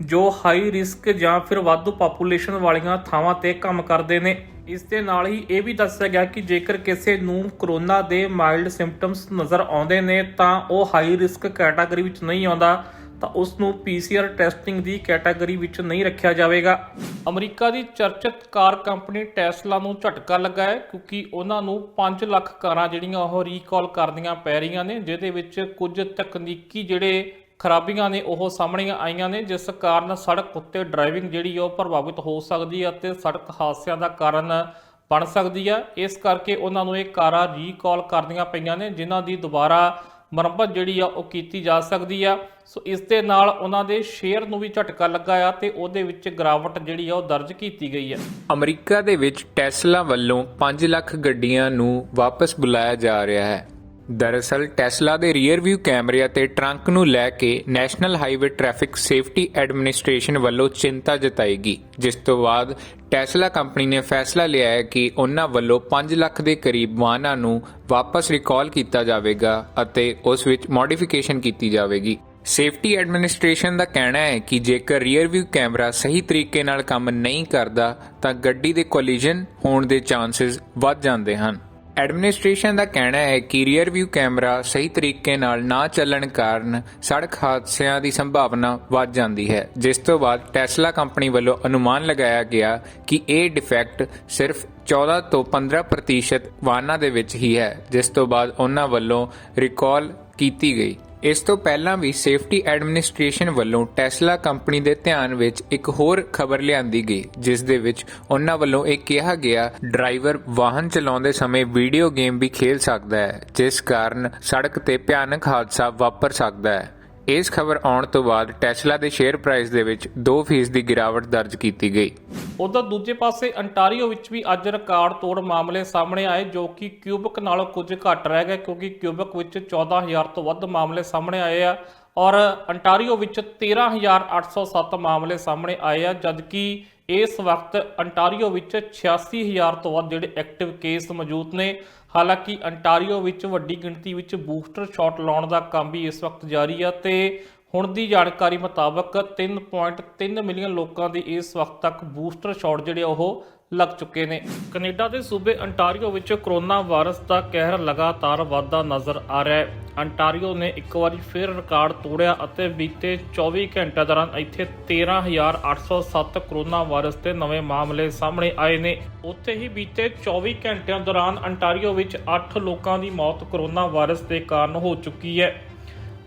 ਜੋ ਹਾਈ ਰਿਸਕ ਜਾਂ ਫਿਰ ਵਾਧੂ ਪਾਪੂਲੇਸ਼ਨ ਵਾਲੀਆਂ ਥਾਵਾਂ ਤੇ ਕੰਮ ਕਰਦੇ ਨੇ। ਇਸ ਦੇ ਨਾਲ ਹੀ ਇਹ ਵੀ ਦੱਸਿਆ ਗਿਆ ਕਿ ਜੇਕਰ ਕਿਸੇ ਨੂੰ ਕਰੋਨਾ ਦੇ ਮਾਈਲਡ ਸਿੰਪਟਮਸ ਨਜ਼ਰ ਆਉਂਦੇ ਨੇ ਤਾਂ ਉਹ ਹਾਈ ਰਿਸਕ ਕੈਟਾਗਰੀ ਵਿੱਚ ਨਹੀਂ ਆਉਂਦਾ, ਤਾਂ ਉਸ ਨੂੰ PCR ਟੈਸਟਿੰਗ ਦੀ ਕੈਟਾਗਰੀ ਵਿੱਚ ਨਹੀਂ ਰੱਖਿਆ ਜਾਵੇਗਾ। ਅਮਰੀਕਾ ਦੀ ਚਰਚਿਤ ਕਾਰ ਕੰਪਨੀ ਟੈਸਲਾ ਨੂੰ ਝਟਕਾ ਲੱਗਾ ਹੈ ਕਿਉਂਕਿ ਉਹਨਾਂ ਨੂੰ 5 ਲੱਖ ਕਾਰਾਂ ਜਿਹੜੀਆਂ ਉਹ ਰੀਕਾਲ ਕਰਨੀਆਂ ਪੈ ਰਹੀਆਂ ਨੇ, ਜਿਹਦੇ ਵਿੱਚ ਕੁਝ ਤਕਨੀਕੀ ਜਿਹੜੇ ਖਰਾਬੀਆਂ ਨੇ ਉਹ ਸਾਹਮਣੇ ਆਈਆਂ ਨੇ, ਜਿਸ ਕਾਰਨ ਸੜਕ ਉੱਤੇ ਡਰਾਈਵਿੰਗ ਜਿਹੜੀ ਉਹ ਪ੍ਰਭਾਵਿਤ ਹੋ ਸਕਦੀ ਹੈ ਅਤੇ ਸੜਕ ਹਾਦਸਿਆਂ ਦਾ ਕਾਰਨ ਬਣ ਸਕਦੀ ਹੈ। ਇਸ ਕਰਕੇ ਉਹਨਾਂ ਨੂੰ ਇਹ ਕਾਰਾਂ ਰੀਕਾਲ ਕਰਨੀਆਂ ਪਈਆਂ ਨੇ, ਜਿਨ੍ਹਾਂ ਦੀ ਦੁਬਾਰਾ ਮੁਰੰਮਤ ਜਿਹੜੀ ਆ ਉਹ ਕੀਤੀ ਜਾ ਸਕਦੀ ਆ। ਸੋ ਇਸ ਦੇ ਨਾਲ ਉਹਨਾਂ ਦੇ ਸ਼ੇਅਰ ਨੂੰ ਵੀ ਝਟਕਾ ਲੱਗਾ ਆ ਤੇ ਉਹਦੇ ਵਿੱਚ ਗਿਰਾਵਟ ਜਿਹੜੀ ਆ ਉਹ ਦਰਜ ਕੀਤੀ ਗਈ ਹੈ। ਅਮਰੀਕਾ ਦੇ ਵਿੱਚ ਟੈਸਲਾ ਵੱਲੋਂ 5 ਲੱਖ ਗੱਡੀਆਂ ਨੂੰ ਵਾਪਸ ਬੁਲਾਇਆ ਜਾ ਰਿਹਾ ਹੈ। ਦਰਅਸਲ ਟੈਸਲਾ ਦੇ ਰੀਅਰ ਵਿਊ ਕੈਮਰੇ ਅਤੇ ਟਰੰਕ ਨੂੰ ਲੈ ਕੇ national highway traffic safety administration ਵੱਲੋਂ ਚਿੰਤਾ ਜਤਾਈ, ਜਿਸ ਤੋਂ ਬਾਅਦ ਟੈਸਲਾ ਕੰਪਨੀ ਨੇ ਫੈਸਲਾ ਲਿਆ ਹੈ ਕਿ ਉਹਨਾਂ ਵੱਲੋਂ 5 ਲੱਖ ਦੇ ਕਰੀਬ ਵਾਹਨਾਂ ਨੂੰ ਵਾਪਸ ਰਿਕਾਲ ਕੀਤਾ ਜਾਵੇਗਾ ਅਤੇ ਉਸ ਵਿੱਚ ਮੋਡੀਫਿਕੇਸ਼ਨ ਕੀਤੀ ਜਾਵੇਗੀ। ਸੇਫਟੀ ਐਡਮਿਨਿਸਟ੍ਰੇਸ਼ਨ ਦਾ ਕਹਿਣਾ ਹੈ ਕਿ ਜੇਕਰ ਰੀਅਰ ਵਿਊ ਕੈਮਰਾ ਸਹੀ ਤਰੀਕੇ ਨਾਲ ਕੰਮ ਨਹੀਂ ਕਰਦਾ ਤਾਂ ਗੱਡੀ ਦੇ ਕੋਲੀਜਨ ਹੋਣ ਦੇ ਚਾਂਸਸ ਵੱਧ ਜਾਂਦੇ ਹਨ। ਐਡਮਿਨਿਸਟ੍ਰੇਸ਼ਨ ਦਾ ਕਹਿਣਾ ਹੈ ਕਿ ਰੀਅਰ ਵਿਊ ਕੈਮਰਾ ਸਹੀ ਤਰੀਕੇ ਨਾਲ ਨਾ ਚੱਲਣ ਕਾਰਨ ਸੜਕ ਹਾਦਸਿਆਂ ਦੀ ਸੰਭਾਵਨਾ ਵੱਧ ਜਾਂਦੀ ਹੈ, ਜਿਸ ਤੋਂ ਬਾਅਦ ਟੈਸਲਾ ਕੰਪਨੀ ਵੱਲੋਂ ਅਨੁਮਾਨ ਲਗਾਇਆ ਗਿਆ ਕਿ ਇਹ ਡਿਫੈਕਟ ਸਿਰਫ 14 ਤੋਂ 15% ਵਾਹਨਾਂ ਦੇ ਵਿੱਚ ਹੀ ਹੈ, ਜਿਸ ਤੋਂ ਬਾਅਦ ਉਹਨਾਂ ਵੱਲੋਂ ਰਿਕਾਲ ਕੀਤੀ ਗਈ। ਇਸ ਤੋਂ ਪਹਿਲਾਂ ਵੀ ਸੇਫਟੀ ਐਡਮਿਨਿਸਟ੍ਰੇਸ਼ਨ ਵੱਲੋਂ ਟੈਸਲਾ ਕੰਪਨੀ ਦੇ ਧਿਆਨ ਵਿੱਚ ਇੱਕ ਹੋਰ ਖਬਰ ਲਿਆਂਦੀ ਗਈ, ਜਿਸ ਦੇ ਵਿੱਚ ਉਹਨਾਂ ਵੱਲੋਂ ਇਹ ਕਿਹਾ ਗਿਆ ਡਰਾਈਵਰ ਵਾਹਨ ਚਲਾਉਂਦੇ ਸਮੇਂ ਵੀਡੀਓ ਗੇਮ ਵੀ ਖੇਡ ਸਕਦਾ ਹੈ, ਜਿਸ ਕਾਰਨ ਸੜਕ ਤੇ ਭਿਆਨਕ ਹਾਦਸਾ ਵਾਪਰ ਸਕਦਾ ਹੈ। ਇਸ ਖਬਰ ਆਉਣ ਤੋਂ ਬਾਅਦ ਟੈਸਲਾ ਦੇ ਸ਼ੇਅਰ ਪ੍ਰਾਈਸ ਦੇ ਵਿੱਚ 2% ਦੀ ਗਿਰਾਵਟ ਦਰਜ ਕੀਤੀ ਗਈ। ਉਧਰ ਦੂਜੇ ਪਾਸੇ ਅੰਟਾਰੀਓ ਵਿੱਚ ਵੀ ਅੱਜ ਰਿਕਾਰਡ ਤੋੜ ਮਾਮਲੇ ਸਾਹਮਣੇ ਆਏ, ਜੋ ਕਿ ਕਿਊਬਕ ਨਾਲੋਂ ਕੁਝ ਘੱਟ ਰਹਿ ਗਏ ਕਿਉਂਕਿ ਕਿਊਬਕ ਵਿੱਚ 14,000 ਤੋਂ ਵੱਧ ਮਾਮਲੇ ਸਾਹਮਣੇ ਆਏ ਆ ਔਰ ਅੰਟਾਰੀਓ ਵਿੱਚ 13,807 ਮਾਮਲੇ ਸਾਹਮਣੇ ਆਏ ਆ, ਜਦਕਿ ਇਸ ਵਕਤ ਅੰਟਾਰੀਓ ਵਿੱਚ 86,000 ਤੋਂ ਵੱਧ ਜਿਹੜੇ ਐਕਟਿਵ ਕੇਸ ਮੌਜੂਦ ਨੇ। ਹਾਲਾਂਕਿ ਅੰਟਾਰੀਓ ਵਿੱਚ ਵੱਡੀ ਗਿਣਤੀ ਵਿੱਚ ਬੂਸਟਰ ਸ਼ਾਟ ਲਾਉਣ ਦਾ ਕੰਮ ਵੀ ਇਸ ਵਕਤ ਜਾਰੀ ਆ ਤੇ ਹੁਣ ਦੀ ਜਾਣਕਾਰੀ ਮੁਤਾਬਕ 3.3 ਮਿਲੀਅਨ ਲੋਕਾਂ ਦੀ ਇਸ ਵਕਤ ਤੱਕ ਬੂਸਟਰ ਸ਼ਾਟ ਜਿਹੜੇ ਉਹ ਲੱਗ ਚੁੱਕੇ ਨੇ। ਕੈਨੇਡਾ ਦੇ ਸੂਬੇ ਅੰਟਾਰੀਓ ਵਿੱਚ ਕਰੋਨਾ ਵਾਇਰਸ ਦਾ ਕਹਿਰ ਲਗਾਤਾਰ ਵਧਦਾ ਨਜ਼ਰ ਆ ਰਿਹਾ ਹੈ। ਅੰਟਾਰੀਓ ਨੇ ਇੱਕ ਵਾਰੀ ਫਿਰ ਰਿਕਾਰਡ ਤੋੜਿਆ ਅਤੇ ਬੀਤੇ 24 ਘੰਟਿਆਂ ਦੌਰਾਨ ਇੱਥੇ 13,807 ਕਰੋਨਾ ਵਾਇਰਸ ਦੇ ਨਵੇਂ ਮਾਮਲੇ ਸਾਹਮਣੇ ਆਏ ਨੇ। ਉੱਥੇ ਹੀ ਬੀਤੇ 24 ਘੰਟਿਆਂ ਦੌਰਾਨ ਅੰਟਾਰੀਓ ਵਿੱਚ 8 ਲੋਕਾਂ ਦੀ ਮੌਤ ਕਰੋਨਾ ਵਾਇਰਸ ਦੇ ਕਾਰਨ ਹੋ ਚੁੱਕੀ ਹੈ।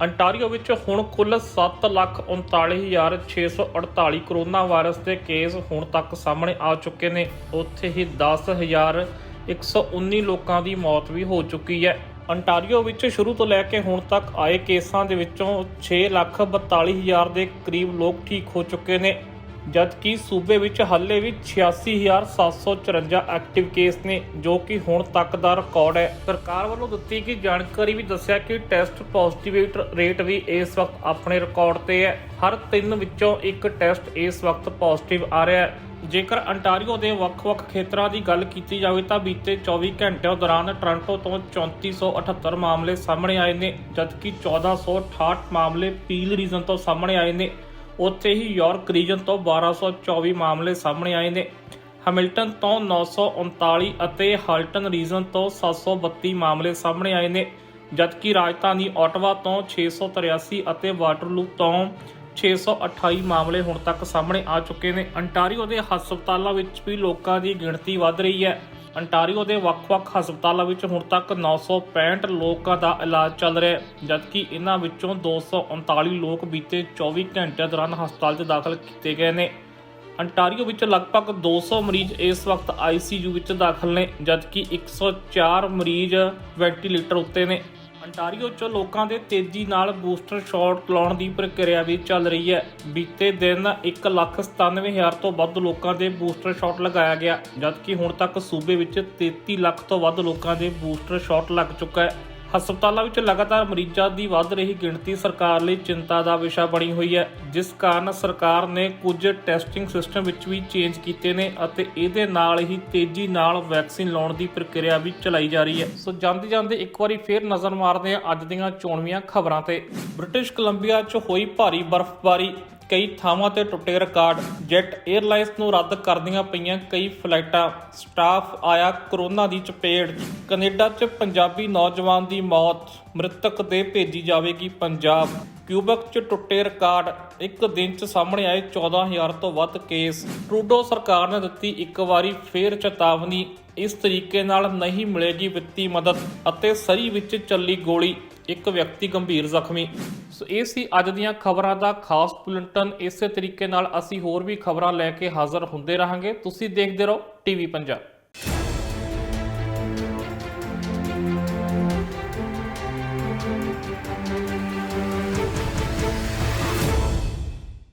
ਅੰਟਾਰੀਓ ਵਿੱਚ ਹੁਣ ਕੁੱਲ 7,39,648 ਕਰੋਨਾ ਵਾਇਰਸ ਦੇ ਕੇਸ ਹੁਣ ਤੱਕ ਸਾਹਮਣੇ ਆ ਚੁੱਕੇ ਨੇ। ਉੱਥੇ ਹੀ 10,119 ਲੋਕਾਂ ਦੀ ਮੌਤ ਵੀ ਹੋ ਚੁੱਕੀ ਹੈ। ਅੰਟਾਰੀਓ ਵਿੱਚ ਸ਼ੁਰੂ ਤੋਂ ਲੈ ਕੇ ਹੁਣ ਤੱਕ ਆਏ ਕੇਸਾਂ ਦੇ ਵਿੱਚੋਂ 6,42,000 ਦੇ ਕਰੀਬ ਲੋਕ ਠੀਕ ਹੋ ਚੁੱਕੇ ਨੇ, ਜਦਕਿ ਸੂਬੇ ਵਿੱਚ ਹਾਲੇ ਵੀ 86,754 ਐਕਟਿਵ ਕੇਸ ਨੇ, ਜੋ ਕਿ ਹੁਣ ਤੱਕ ਦਾ ਰਿਕਾਰਡ ਹੈ। ਸਰਕਾਰ ਵੱਲੋਂ ਦਿੱਤੀ ਗਈ ਜਾਣਕਾਰੀ ਵੀ ਦੱਸਿਆ ਕਿ ਟੈਸਟ ਪੋਜ਼ਿਟਿਵਿਟੀ ਰੇਟ ਵੀ ਇਸ ਵਕਤ ਆਪਣੇ ਰਿਕਾਰਡ ਤੇ ਹੈ। ਹਰ 3 ਵਿੱਚੋਂ ਇੱਕ ਟੈਸਟ ਇਸ ਵਕਤ ਪੋਜ਼ਿਟਿਵ ਆ ਰਿਹਾ ਹੈ। ਜੇਕਰ ਅੰਟਾਰੀਓ ਦੇ ਵੱਖ-ਵੱਖ ਖੇਤਰਾਂ ਦੀ ਗੱਲ ਕੀਤੀ ਜਾਵੇ ਤਾਂ ਬੀਤੇ 24 ਘੰਟਿਆਂ ਦੌਰਾਨ ਟੋਰਾਂਟੋ ਤੋਂ 3478 ਮਾਮਲੇ ਸਾਹਮਣੇ ਆਏ ਨੇ, ਜਦਕਿ 1468 ਮਾਮਲੇ ਪੀਲ ਰੀਜਨ ਤੋਂ ਸਾਹਮਣੇ ਆਏ ਨੇ। ਉੱਥੇ ਹੀ ਯਾਰਕ ਰੀਜਨ ਤੋਂ 1224 ਮਾਮਲੇ ਸਾਹਮਣੇ ਆਏ ਨੇ। ਹੈਮਿਲਟਨ ਤੋਂ 939 ਅਤੇ ਹਾਲਟਨ ਰੀਜਨ ਤੋਂ 732 ਮਾਮਲੇ ਸਾਹਮਣੇ ਆਏ ਨੇ, ਜਦਕਿ ਰਾਜਧਾਨੀ ਓਟਾਵਾ ਤੋਂ 683 ਅਤੇ ਵਾਟਰਲੂ ਤੋਂ 628 ਮਾਮਲੇ ਹੁਣ ਤੱਕ ਸਾਹਮਣੇ ਆ ਚੁੱਕੇ ਨੇ। ਅੰਟਾਰੀਓ ਦੇ ਹਸਪਤਾਲਾਂ ਵਿੱਚ ਵੀ ਲੋਕਾਂ ਦੀ ਗਿਣਤੀ ਵੱਧ ਰਹੀ ਹੈ। ਅੰਟਾਰੀਓ ਦੇ ਵੱਖ-ਵੱਖ ਹਸਪਤਾਲਾਂ ਵਿੱਚ ਹੁਣ ਤੱਕ 965 ਲੋਕਾਂ ਦਾ ਇਲਾਜ ਚੱਲ ਰਿਹਾ ਹੈ, ਜਦਕਿ ਇਹਨਾਂ ਵਿੱਚੋਂ 239 ਲੋਕ ਬੀਤੇ 24 ਘੰਟਿਆਂ ਦੌਰਾਨ ਹਸਪਤਾਲ 'ਚ ਦਾਖਲ ਕੀਤੇ ਗਏ ਨੇ। ਅੰਟਾਰੀਓ ਵਿੱਚ ਲਗਭਗ 200 ਮਰੀਜ਼ ਇਸ ਵਕਤ ICU ਵਿੱਚ ਦਾਖਲ ਨੇ, ਜਦਕਿ 104 ਮਰੀਜ਼ ਵੈਂਟੀਲੇਟਰ ਉੱਤੇ ਨੇ। ਅੰਟਾਰੀਓ 'ਚ ਲੋਕਾਂ ਦੇ ਤੇਜ਼ੀ ਨਾਲ ਬੂਸਟਰ ਸ਼ਾਟ ਲਾਉਣ ਦੀ ਪ੍ਰਕਿਰਿਆ ਵੀ ਚੱਲ ਰਹੀ ਹੈ। ਬੀਤੇ ਦਿਨ 1,97,000 ਤੋਂ ਵੱਧ ਲੋਕਾਂ ਦੇ ਬੂਸਟਰ ਸ਼ਾਟ ਲਗਾਇਆ ਗਿਆ, ਜਦਕਿ ਹੁਣ ਤੱਕ ਸੂਬੇ ਵਿੱਚ 33 ਲੱਖ ਤੋਂ ਵੱਧ ਲੋਕਾਂ ਦੇ ਬੂਸਟਰ ਸ਼ਾਟ ਲੱਗ ਚੁੱਕਾ ਹੈ। ਹਸਪਤਾਲਾਂ ਵਿੱਚ ਲਗਾਤਾਰ ਮਰੀਜ਼ਾਂ ਦੀ ਵੱਧ ਰਹੀ ਗਿਣਤੀ ਸਰਕਾਰ ਲਈ ਚਿੰਤਾ ਦਾ ਵਿਸ਼ਾ ਬਣੀ ਹੋਈ ਹੈ, ਜਿਸ ਕਾਰਨ ਸਰਕਾਰ ਨੇ ਕੁਝ ਟੈਸਟਿੰਗ ਸਿਸਟਮ ਵਿੱਚ ਵੀ ਚੇਂਜ ਕੀਤੇ ਨੇ ਅਤੇ ਇਹਦੇ ਨਾਲ ਹੀ ਤੇਜ਼ੀ ਨਾਲ ਵੈਕਸੀਨ ਲਾਉਣ ਦੀ ਪ੍ਰਕਿਰਿਆ ਵੀ ਚਲਾਈ ਜਾ ਰਹੀ ਹੈ। ਸੋ ਜਾਂਦੇ ਇੱਕ ਵਾਰੀ ਫੇਰ ਨਜ਼ਰ ਮਾਰਦੇ ਹਾਂ ਅੱਜ ਦੀਆਂ ਚੋਣਵੀਆਂ ਖਬਰਾਂ ਤੇ। ਬ੍ਰਿਟਿਸ਼ ਕੋਲੰਬੀਆ 'ਚ ਹੋਈ ਭਾਰੀ ਬਰਫ਼ਬਾਰੀ, ਕਈ ਥਾਵਾਂ ਤੇ ਟੁੱਟੇ ਰਿਕਾਰਡ। ਜੈਟ 에ਅਰਲਾਈਨਸ ਨੂੰ ਰੱਦ ਕਰਦੀਆਂ ਪਈਆਂ ਕਈ ਫਲਾਈਟਾਂ। ਸਟਾਫ ਆਇਆ ਕਰੋਨਾ ਦੀ ਚਪੇਟ 'ਚ। ਕੈਨੇਡਾ 'ਚ ਪੰਜਾਬੀ ਨੌਜਵਾਨ ਦੀ ਮੌਤ, ਮ੍ਰਿਤਕ ਦੇ ਭੇਜੀ ਜਾਵੇਗੀ ਪੰਜਾਬ। ਕਿਊਬਕ 'ਚ ਟੁੱਟੇ ਰਿਕਾਰਡ, ਇੱਕ ਦਿਨ 'ਚ ਸਾਹਮਣੇ ਆਏ 14,000 ਤੋਂ ਵੱਧ ਕੇਸ। ਟਰੂਡੋ ਸਰਕਾਰ ਨੇ ਦਿੱਤੀ ਇੱਕ ਵਾਰੀ ਫੇਰ ਚੇਤਾਵਨੀ, ਇਸ ਤਰੀਕੇ ਨਾਲ ਨਹੀਂ ਮਿਲੇਗੀ ਵਿੱਤੀ ਮਦਦ ਅਤੇ ਸਰੀ ਵਿੱਚ ਚੱਲੀ ਗੋਲੀ, ਇੱਕ ਵਿਅਕਤੀ ਗੰਭੀਰ ਜ਼ਖਮੀ। ਸੋ ਇਹ ਸੀ ਅੱਜ ਦੀਆਂ ਖਬਰਾਂ ਦਾ ਖਾਸ ਬੁਲੇਟਿਨ। ਇਸੇ ਤਰੀਕੇ ਨਾਲ ਅਸੀਂ ਹੋਰ ਵੀ ਖਬਰਾਂ ਲੈ ਕੇ ਹਾਜ਼ਰ ਹੁੰਦੇ ਰਹਾਂਗੇ। ਤੁਸੀਂ ਦੇਖਦੇ ਰਹੋ ਟੀਵੀ ਪੰਜਾਬ।